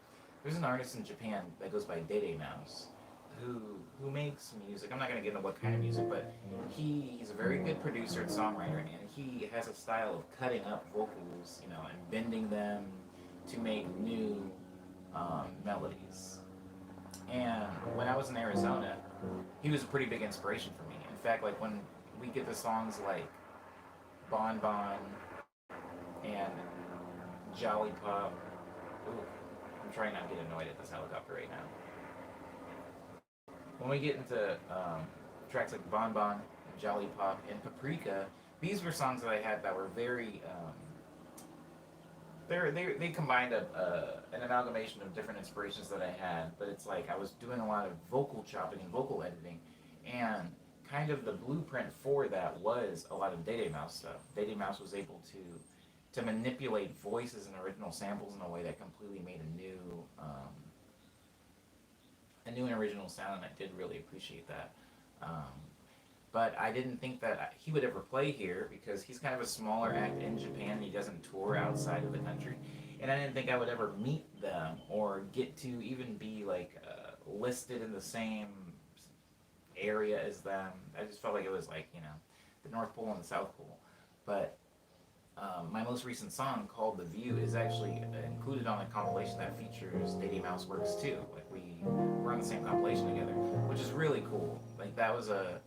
A: There's an artist in Japan that goes by Dede Mouse, who makes music. I'm not going to get into what kind of music, but he's a very good producer and songwriter, and he has a style of cutting up vocals, and bending them to make new melodies. And when I was in Arizona, he was a pretty big inspiration for me. In fact, like when we get the songs like Bon Bon and Jolly Pop. Ooh, I'm trying not to get annoyed at this helicopter right now. When we get into tracks like Bon Bon, and Jolly Pop, and Paprika, these were songs that I had that were very, they combined an amalgamation of different inspirations that I had, but it's like I was doing a lot of vocal chopping and vocal editing, and kind of the blueprint for that was a lot of Dede Mouse stuff. Dede Mouse was able to manipulate voices and original samples in a way that completely made a new and original sound, and I did really appreciate that. But I didn't think that he would ever play here because he's kind of a smaller act in Japan. He doesn't tour outside of the country, and I didn't think I would ever meet them or get to even be like listed in the same area as them. I just felt like it was like the North Pole and the South Pole, but. My most recent song, called The View, is actually included on a compilation that features Dede Mouse works too. Like we're on the same compilation together, which is really cool. Like that was a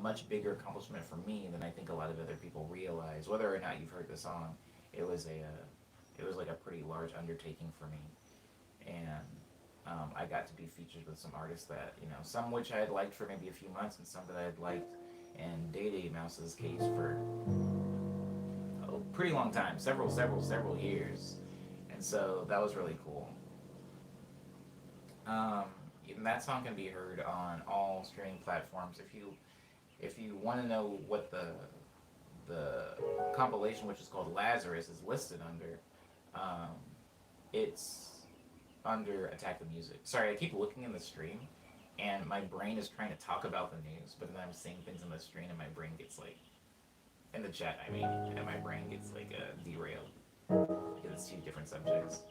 A: much bigger accomplishment for me than I think a lot of other people realize. Whether or not you've heard the song, it was like a pretty large undertaking for me, and I got to be featured with some artists that some which I had liked for maybe a few months, and some that I had liked in Dede Mouse's case for pretty long time, several years, and so that was really cool. And that song can be heard on all streaming platforms. If you want to know what the compilation, which is called Lazarus, is listed under, it's under Attack the Music. Sorry, I keep looking in the stream, and my brain is trying to talk about the news, but then I'm seeing things in the stream, and my brain gets like. In the chat, and my brain gets like derailed because it's 2 different subjects.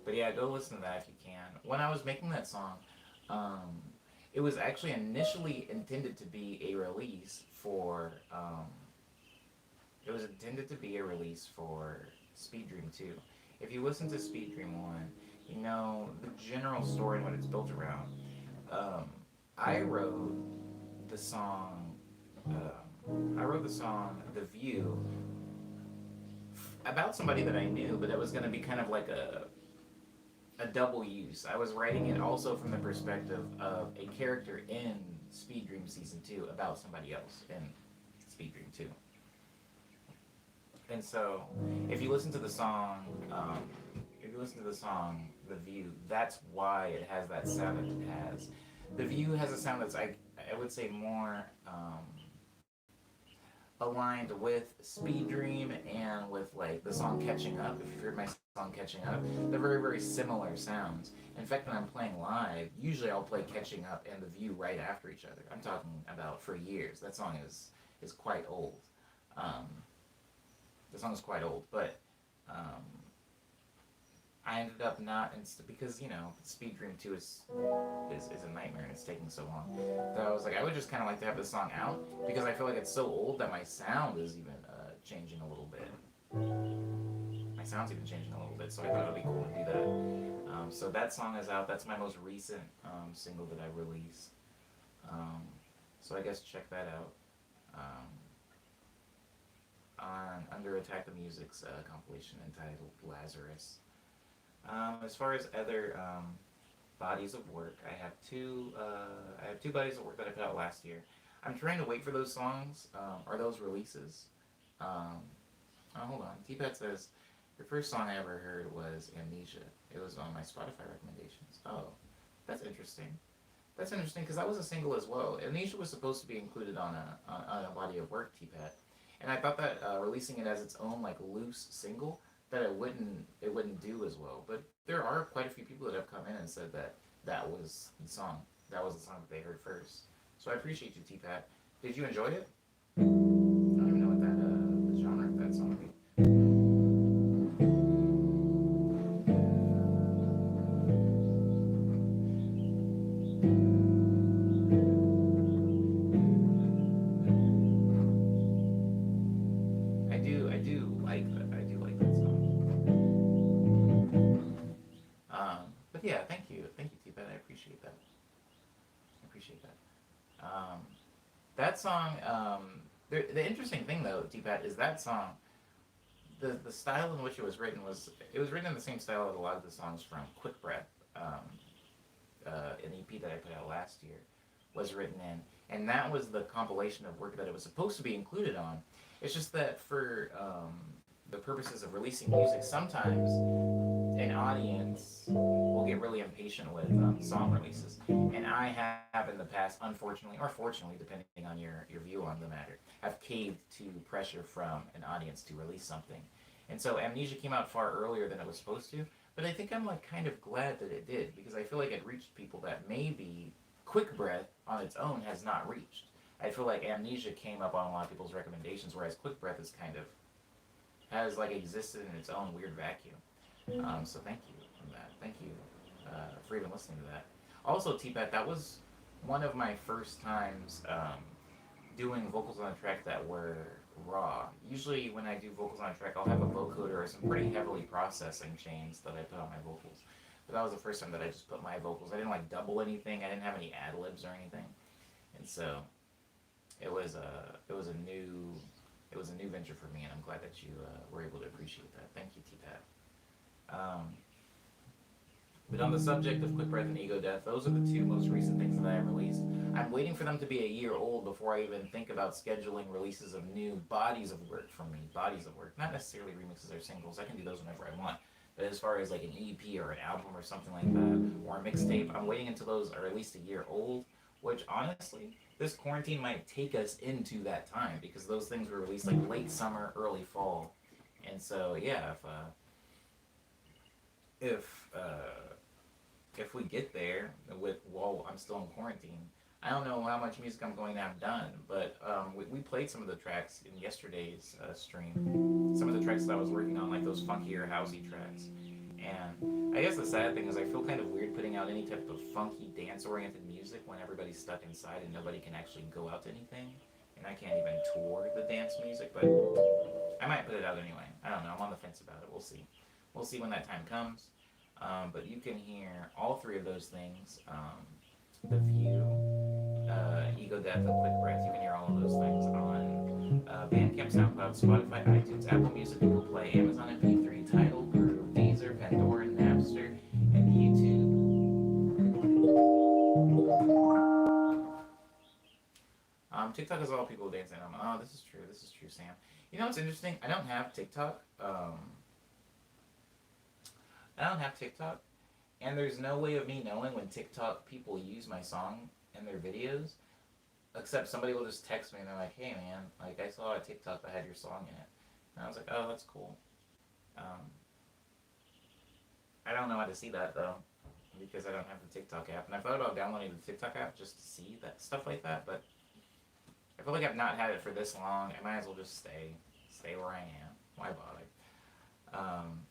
A: But yeah, go listen to that if you can. When I was making that song, it was actually initially intended to be a release for. It was intended to be a release for Speed Dream 2. If you listen to Speed Dream 1, you know the general story and what it's built around. I wrote the song. The View about somebody that I knew, but it was going to be kind of like a double use. I was writing it also from the perspective of a character in Speed Dream Season 2 about somebody else in Speed Dream 2. And so, if you listen to the song, if you listen to the song "The View," that's why it has that sound that it has. "The View" has a sound that's I would say more aligned with Speed Dream and with like the song "Catching Up." If you've heard my song "Catching Up," they're very similar sounds. In fact, when I'm playing live, usually I'll play "Catching Up" and "The View" right after each other. I'm talking about for years. That song is quite old. Um, the song is quite old, but um, I ended up not because Speed Dream 2 is a nightmare and it's taking so long. So I was like, I would just kind of like to have this song out because I feel like it's so old that my sound is even changing a little bit. My sound's even changing a little bit, so I thought it would be cool to do that. So that song is out. That's my most recent single that I released. So I guess check that out. Um, on Under Attack the Music's compilation entitled Lazarus. As far as other bodies of work, I have two. I have two bodies of work that I put out last year. I'm trying to wait for those songs or those releases. Hold on. T-Pat says your first song I ever heard was Amnesia. It was on my Spotify recommendations. Oh, that's interesting. That's interesting because that was a single as well. Amnesia was supposed to be included on a body of work, T-Pat, and I thought that releasing it as its own like loose single that it wouldn't do as well. But there are quite a few people that have come in and said that that was the song. That was the song that they heard first. So I appreciate you, T-Pat. Did you enjoy it? I don't even know what that the genre of that song would be. I do like that song. But yeah, thank you, T-Pat. I appreciate that. I appreciate that. That song. The interesting thing though, T-Pat, is that song. The style in which it was written in the same style as a lot of the songs from Quick Breath, an EP that I put out last year, was written in, and that was the compilation of work that it was supposed to be included on. It's just that for the purposes of releasing music, sometimes an audience will get really impatient with song releases. And I have in the past, unfortunately or fortunately, depending on your view on the matter, have caved to pressure from an audience to release something. And so Amnesia came out far earlier than it was supposed to, but I think I'm like kind of glad that it did because I feel like it reached people that maybe Quick Breath on its own has not reached. I feel like Amnesia came up on a lot of people's recommendations, whereas Quick Breath is kind of has like existed in its own weird vacuum. So thank you for that. Thank you for even listening to that. Also, T-Pat, that was one of my first times doing vocals on a track that were raw. Usually, when I do vocals on a track, I'll have a vocoder or some pretty heavily processing chains that I put on my vocals. But that was the first time that I just put my vocals. I didn't like double anything. I didn't have any ad libs or anything, and so it was a new venture for me, and I'm glad that you were able to appreciate that. Thank you, T-Pat. But on the subject of Quick Breath and Ego Death, those are the two most recent things that I have released. I'm waiting for them to be a year old before I even think about scheduling releases of new bodies of work from me. Bodies of work, not necessarily remixes or singles. I can do those whenever I want. But as far as like an EP or an album or something like that, or a mixtape, I'm waiting until those are at least a year old. Which honestly, this quarantine might take us into that time because those things were released like late summer, early fall, and so yeah, if if we get there with while I'm still in quarantine, I don't know how much music I'm going to have done, but we played some of the tracks in yesterday's stream. Some of the tracks that I was working on, like those funkier housey tracks. And I guess the sad thing is I feel kind of weird putting out any type of funky dance-oriented music when everybody's stuck inside and nobody can actually go out to anything. And I can't even tour the dance music, but I might put it out anyway. I don't know. I'm on the fence about it. We'll see. We'll see when that time comes. But you can hear all three of those things. The View, Ego Death, and Quick Breath. You can hear all of those things on Bandcamp, SoundCloud, Spotify, iTunes, Apple Music, Google Play, Amazon TikTok is all people dancing. I'm like, oh, this is true. This is true, Sam. You know what's interesting? I don't have TikTok. I don't have TikTok, and there's no way of me knowing when TikTok people use my song in their videos, except somebody will just text me and they're like, "Hey, man, like I saw a TikTok that had your song in it," and I was like, "Oh, that's cool." Um, I don't know how to see that though, because I don't have the TikTok app, and I thought about downloading the TikTok app just to see that stuff like that, but I feel like I've not had it for this long. I might as well just stay where I am. Why bother? Um,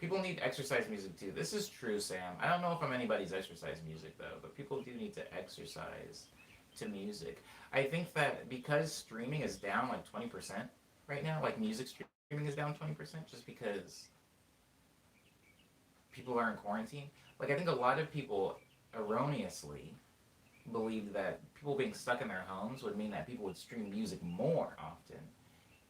A: People need exercise music too. This is true, Sam. I don't know if I'm anybody's exercise music though, but people do need to exercise to music. I think that because streaming is down like 20% right now, like music streaming is down 20% just because people are in quarantine. Like I think a lot of people erroneously believed that people being stuck in their homes would mean that people would stream music more often.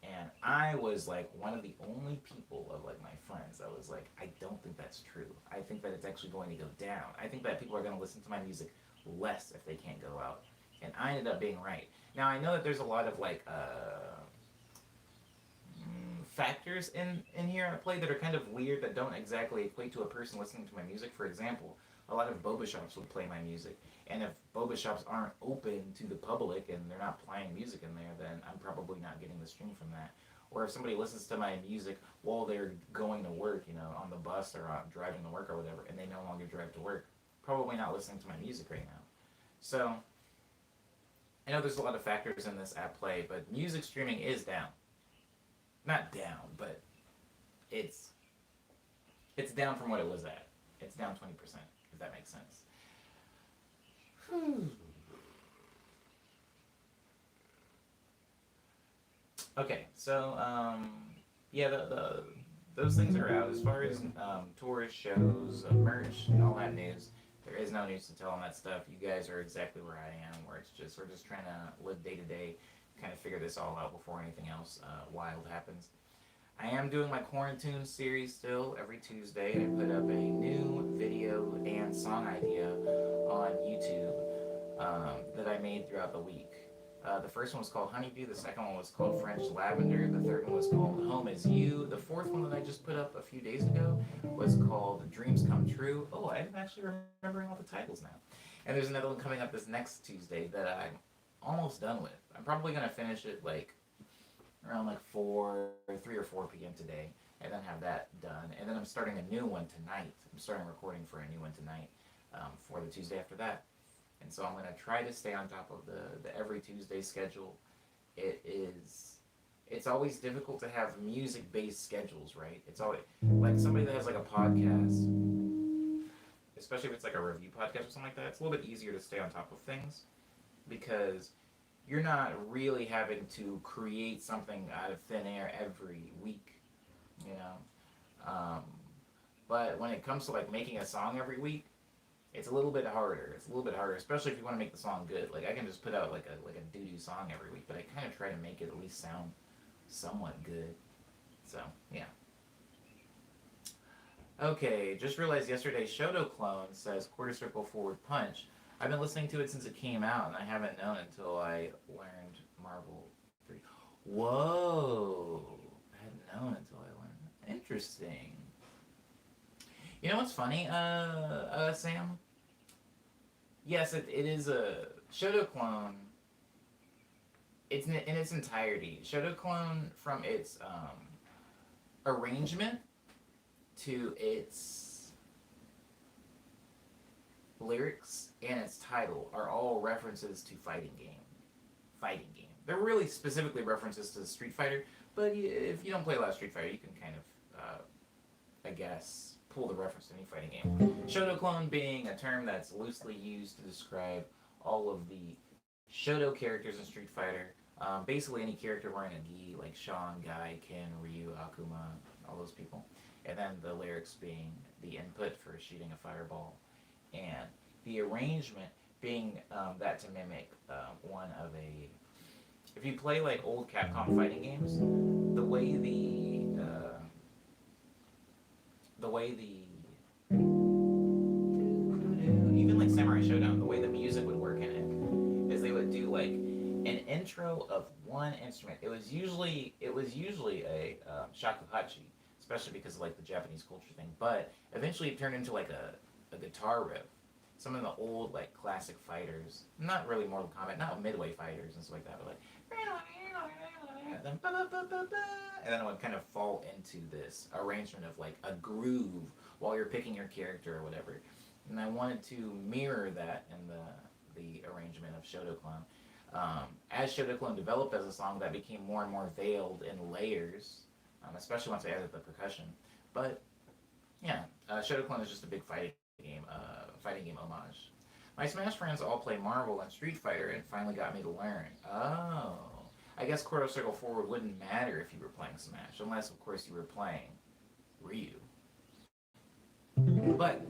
A: And I was like one of the only people of like my friends that was like, I don't think that's true. I think that it's actually going to go down. I think that people are going to listen to my music less if they can't go out. And I ended up being right. Now I know that there's a lot of like factors in here at play that are kind of weird that don't exactly equate to a person listening to my music. For example, a lot of boba shops would play my music, and if boba shops aren't open to the public and they're not playing music in there, then I'm probably not getting the stream from that. Or if somebody listens to my music while they're going to work, you know, on the bus or driving to work or whatever, and they no longer drive to work, probably not listening to my music right now. So I know there's a lot of factors in this at play, but music streaming is down. Not down, but it's down from what it was at. It's down 20%, if that makes sense. Okay, so yeah, the those things are out. As far as tours, shows, merch, and all that news, there is no news to tell on that stuff. You guys are exactly where I am, where it's just we're just trying to live day to day, kind of figure this all out before anything else wild happens. I am doing my quarantine series still every Tuesday. I put up a new video and song idea on YouTube that I made throughout the week. The first one was called Honeydew. The second one was called French Lavender. The third one was called Home Is You. The fourth one that I just put up a few days ago was called Dreams Come True. Oh, I'm actually remembering all the titles now. And there's another one coming up this next Tuesday that I'm almost done with. I'm probably going to finish it like around like 3 or 4 p.m. today, and then have that done. And then I'm starting a new one tonight. I'm starting recording for a new one tonight for the Tuesday after that. And so I'm going to try to stay on top of the every Tuesday schedule. It's always difficult to have music-based schedules, right? It's always, like somebody that has like a podcast, especially if it's like a review podcast or something like that, it's a little bit easier to stay on top of things because you're not really having to create something out of thin air every week, you know? But when it comes to like making a song every week, it's a little bit harder. It's a little bit harder, especially if you want to make the song good. Like I can just put out like a doo-doo song every week, but I kind of try to make it at least sound somewhat good. So yeah. Okay, just realized yesterday Shoto Clone says quarter circle forward punch. I've been listening to it since it came out, and I haven't known until I learned Marvel 3. Whoa! I hadn't known until I learned that. Interesting. You know what's funny, Sam? Yes, it is a Shoto Clone. It's in its entirety. Shoto Clone, from its arrangement to its lyrics and its title, are all references to fighting game. They're really specifically references to Street Fighter, but if you don't play a lot of Street Fighter, you can kind of, I guess, pull the reference to any fighting game. Shoto clone being a term that's loosely used to describe all of the Shoto characters in Street Fighter. Basically any character wearing a gi, like Sean, Guy, Ken, Ryu, Akuma, all those people. And then the lyrics being the input for shooting a fireball. And the arrangement being that to mimic one of a... If you play like old Capcom fighting games, the way even like Samurai Showdown, the way the music would work in it is they would do like intro of one instrument. It was usually a shakuhachi, especially because of like the Japanese culture thing. But eventually, it turned into like a guitar riff. Some of the old like classic fighters, not really Mortal Kombat, not Midway fighters and stuff like that, but like and then it would kind of fall into this arrangement of like a groove while you're picking your character or whatever. And I wanted to mirror that in the arrangement of Shotoclone. As Shotoclone developed as a song, that became more and more veiled in layers, especially once I added the percussion. But yeah, Shotoclone is just a big fighting game homage. My Smash friends all play Marvel and Street Fighter, and finally got me to learn. Oh, I guess Quarter Circle Forward wouldn't matter if you were playing Smash, unless of course you were playing Ryu. But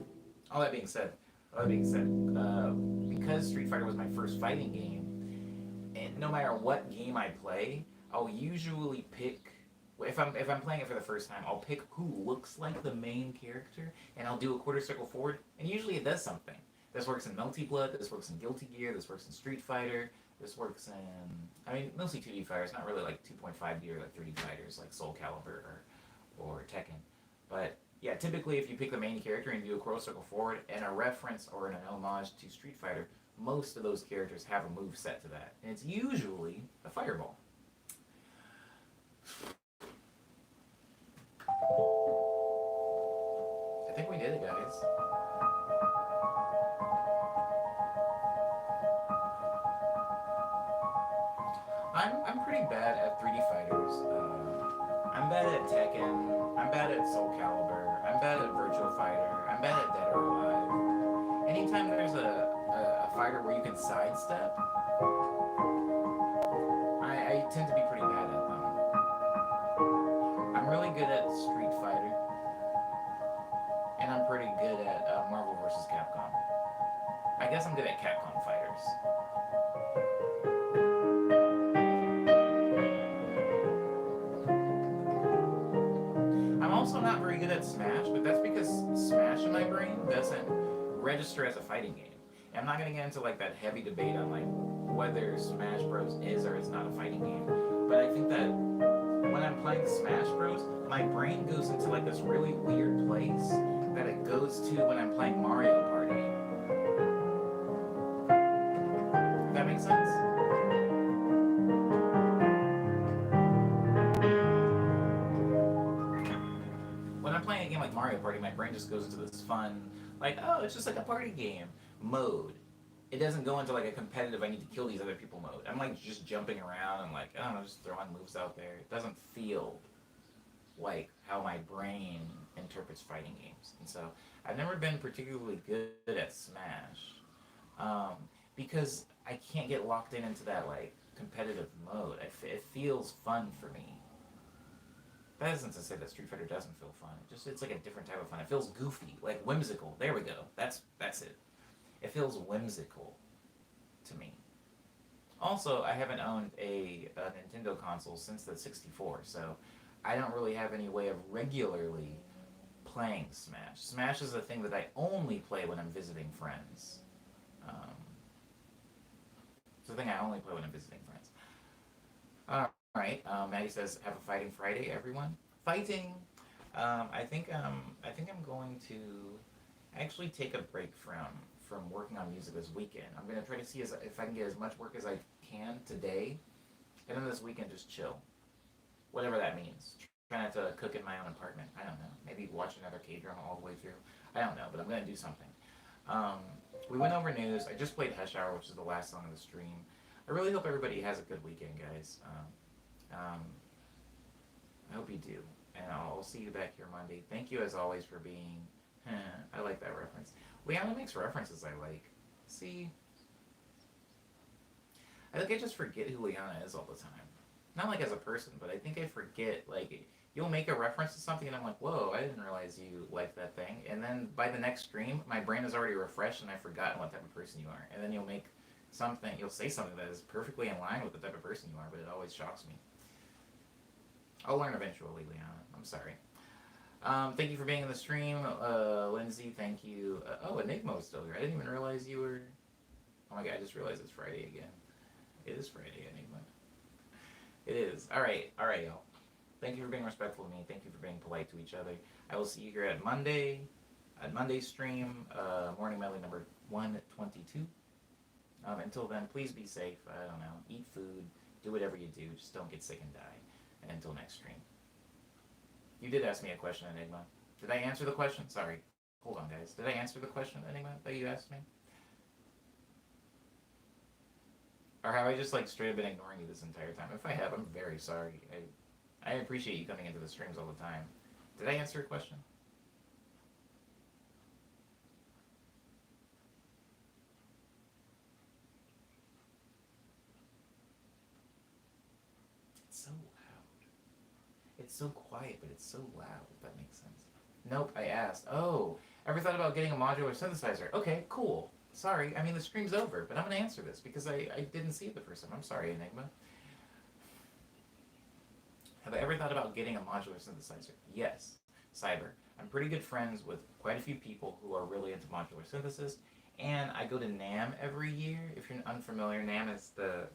A: all that being said, because Street Fighter was my first fighting game, and no matter what game I play, I'll usually pick. If I'm playing it for the first time, I'll pick who looks like the main character, and I'll do a quarter circle forward, and usually it does something. This works in Melty Blood. This works in Guilty Gear. This works in Street Fighter. This works in, I mean, mostly 2D fighters, not really like 2.5D or like 3D fighters like Soul Calibur or Tekken. But yeah, typically if you pick the main character and do a quarter circle forward and a reference or an homage to Street Fighter, most of those characters have a move set to that, and it's usually a fireball. I think we did it, guys. I'm pretty bad at 3D fighters. I'm bad at Tekken. I'm bad at Soul Calibur. I'm bad at Virtual Fighter. I'm bad at Dead or Alive. Anytime there's a fighter where you can sidestep, I tend to be pretty bad at them. I'm really good at Street Fighter, and I'm pretty good at Marvel vs. Capcom. I guess I'm good at Capcom fighters. I'm also not very good at Smash, but that's because Smash in my brain doesn't register as a fighting game. And I'm not gonna get into like that heavy debate on like whether Smash Bros is or is not a fighting game. But I think that when I'm playing Smash Bros, my brain goes into like this really weird place that it goes to when I'm playing Mario Party. If that makes sense? When I'm playing a game like Mario Party, my brain just goes into this fun, like, oh, it's just like a party game mode. It doesn't go into like a competitive, I need to kill these other people mode. I'm like just jumping around and like, I don't know, just throwing moves out there. It doesn't feel like how my brain interprets fighting games. And so I've never been particularly good at Smash because I can't get locked into that like competitive mode. It feels fun for me. That isn't to say that Street Fighter doesn't feel fun. It's like a different type of fun. It feels goofy, like whimsical. There we go. That's it. It feels whimsical to me. Also, I haven't owned a Nintendo console since the 64, so I don't really have any way of regularly playing Smash. Smash is a thing that I only play when I'm visiting friends. It's a thing I only play when I'm visiting friends. Alright, Maddie says, have a fighting Friday, everyone. Fighting! I think I'm going to actually take a break from working on music this weekend. I'm going to try to see if I can get as much work as I can today, and then this weekend just chill. Whatever that means. Try not to cook in my own apartment. I don't know. Maybe watch another K-drama all the way through. I don't know, but I'm going to do something. We went over news. I just played Hush Hour, which is the last song of the stream. I really hope everybody has a good weekend, guys. I hope you do. And I'll see you back here Monday. Thank you, as always, for being... I like that reference. Leanna makes references I like. See? I think I just forget who Leanna is all the time. Not like as a person, but I think I forget, like, you'll make a reference to something and I'm like, whoa, I didn't realize you liked that thing. And then by the next stream, my brain is already refreshed and I've forgotten what type of person you are. And then you'll say something that is perfectly in line with the type of person you are, but it always shocks me. I'll learn eventually, Leanna. I'm sorry. Thank you for being in the stream. Lindsay, thank you. Enigma's still here. I didn't even realize you were... Oh my god, I just realized it's Friday again. It is Friday, Enigma. It is. All right, y'all. Thank you for being respectful of me. Thank you for being polite to each other. I will see you here at Monday's stream, Morning Medley number 122. Until then, please be safe. I don't know. Eat food. Do whatever you do. Just don't get sick and die. And until next stream. You did ask me a question, Enigma. Did I answer the question? Sorry. Hold on, guys. Did I answer the question, Enigma, that you asked me? Or have I just like straight up been ignoring you this entire time? If I have, I'm very sorry. I appreciate you coming into the streams all the time. Did I answer your question? It's so loud. It's so quiet, but it's so loud, if that makes sense. Nope, I asked. Oh, ever thought about getting a modular synthesizer? Okay, cool. Sorry, I mean, the stream's over, but I'm going to answer this because I didn't see it the first time. I'm sorry, Enigma. Have I ever thought about getting a modular synthesizer? Yes. Cyber. I'm pretty good friends with quite a few people who are really into modular synthesis, and I go to NAMM every year. If you're unfamiliar, NAMM is the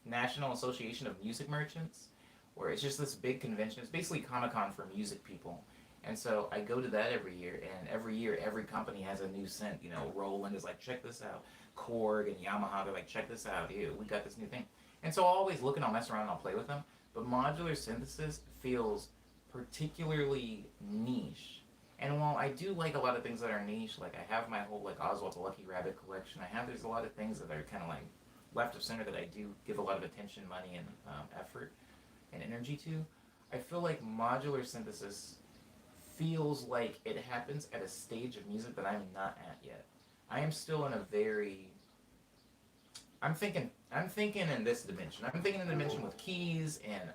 A: National Association of Music Merchants, where it's just this big convention. It's basically Comic-Con for music people. And so I go to that every year, and every year every company has a new synth. You know, Roland is like, check this out. Korg and Yamaha, they're like, check this out. Ew, we got this new thing. And so I'll always look and I'll mess around and I'll play with them. But modular synthesis feels particularly niche. And while I do like a lot of things that are niche, like I have my whole like Oswald the Lucky Rabbit collection, there's a lot of things that are kind of like left of center that I do give a lot of attention, money, and effort and energy to. I feel like modular synthesis feels like it happens at a stage of music that I'm not at yet. I am still in a very I'm thinking in this dimension. I'm thinking in a dimension with keys and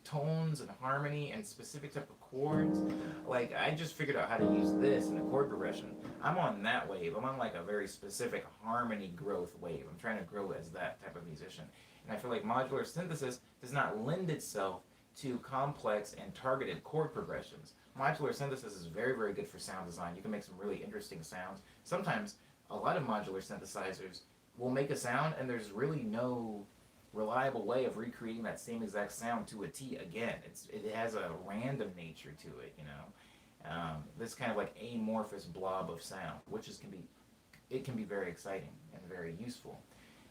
A: tones and harmony and specific type of chords. Like I just figured out how to use this in a chord progression. I'm on that wave. I'm on like a very specific harmony growth wave. I'm trying to grow as that type of musician. And I feel like modular synthesis does not lend itself to complex and targeted chord progressions. Modular synthesis is very, very good for sound design. You can make some really interesting sounds. Sometimes a lot of modular synthesizers will make a sound and there's really no reliable way of recreating that same exact sound to a T again. It has a random nature to it, you know. This kind of like amorphous blob of sound, which can be very exciting and very useful.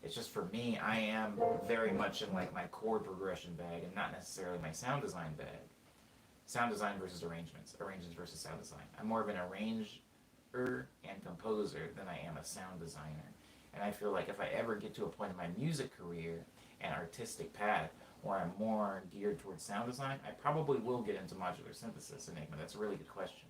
A: It's just for me, I am very much in like my chord progression bag and not necessarily my sound design bag. Sound design versus arrangements versus sound design. I'm more of an arranger and composer than I am a sound designer. And I feel like if I ever get to a point in my music career and artistic path where I'm more geared towards sound design, I probably will get into modular synthesis. Enigma, that's a really good question.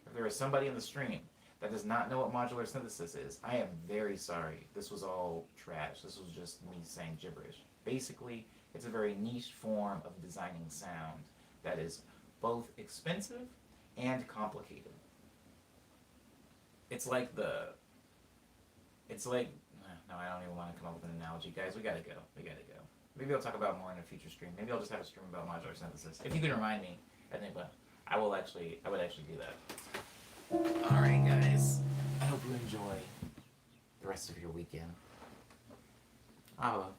A: If there is somebody in the stream that does not know what modular synthesis is, I am very sorry. This was all trash. This was just me saying gibberish. Basically, it's a very niche form of designing sound that is both expensive and complicated. It's like no, I don't even want to come up with an analogy. Guys, we gotta go. Maybe I'll talk about more in a future stream. Maybe I'll just have a stream about modular synthesis. If you can remind me, I would actually do that. Alright guys, I hope you enjoy the rest of your weekend. Ava.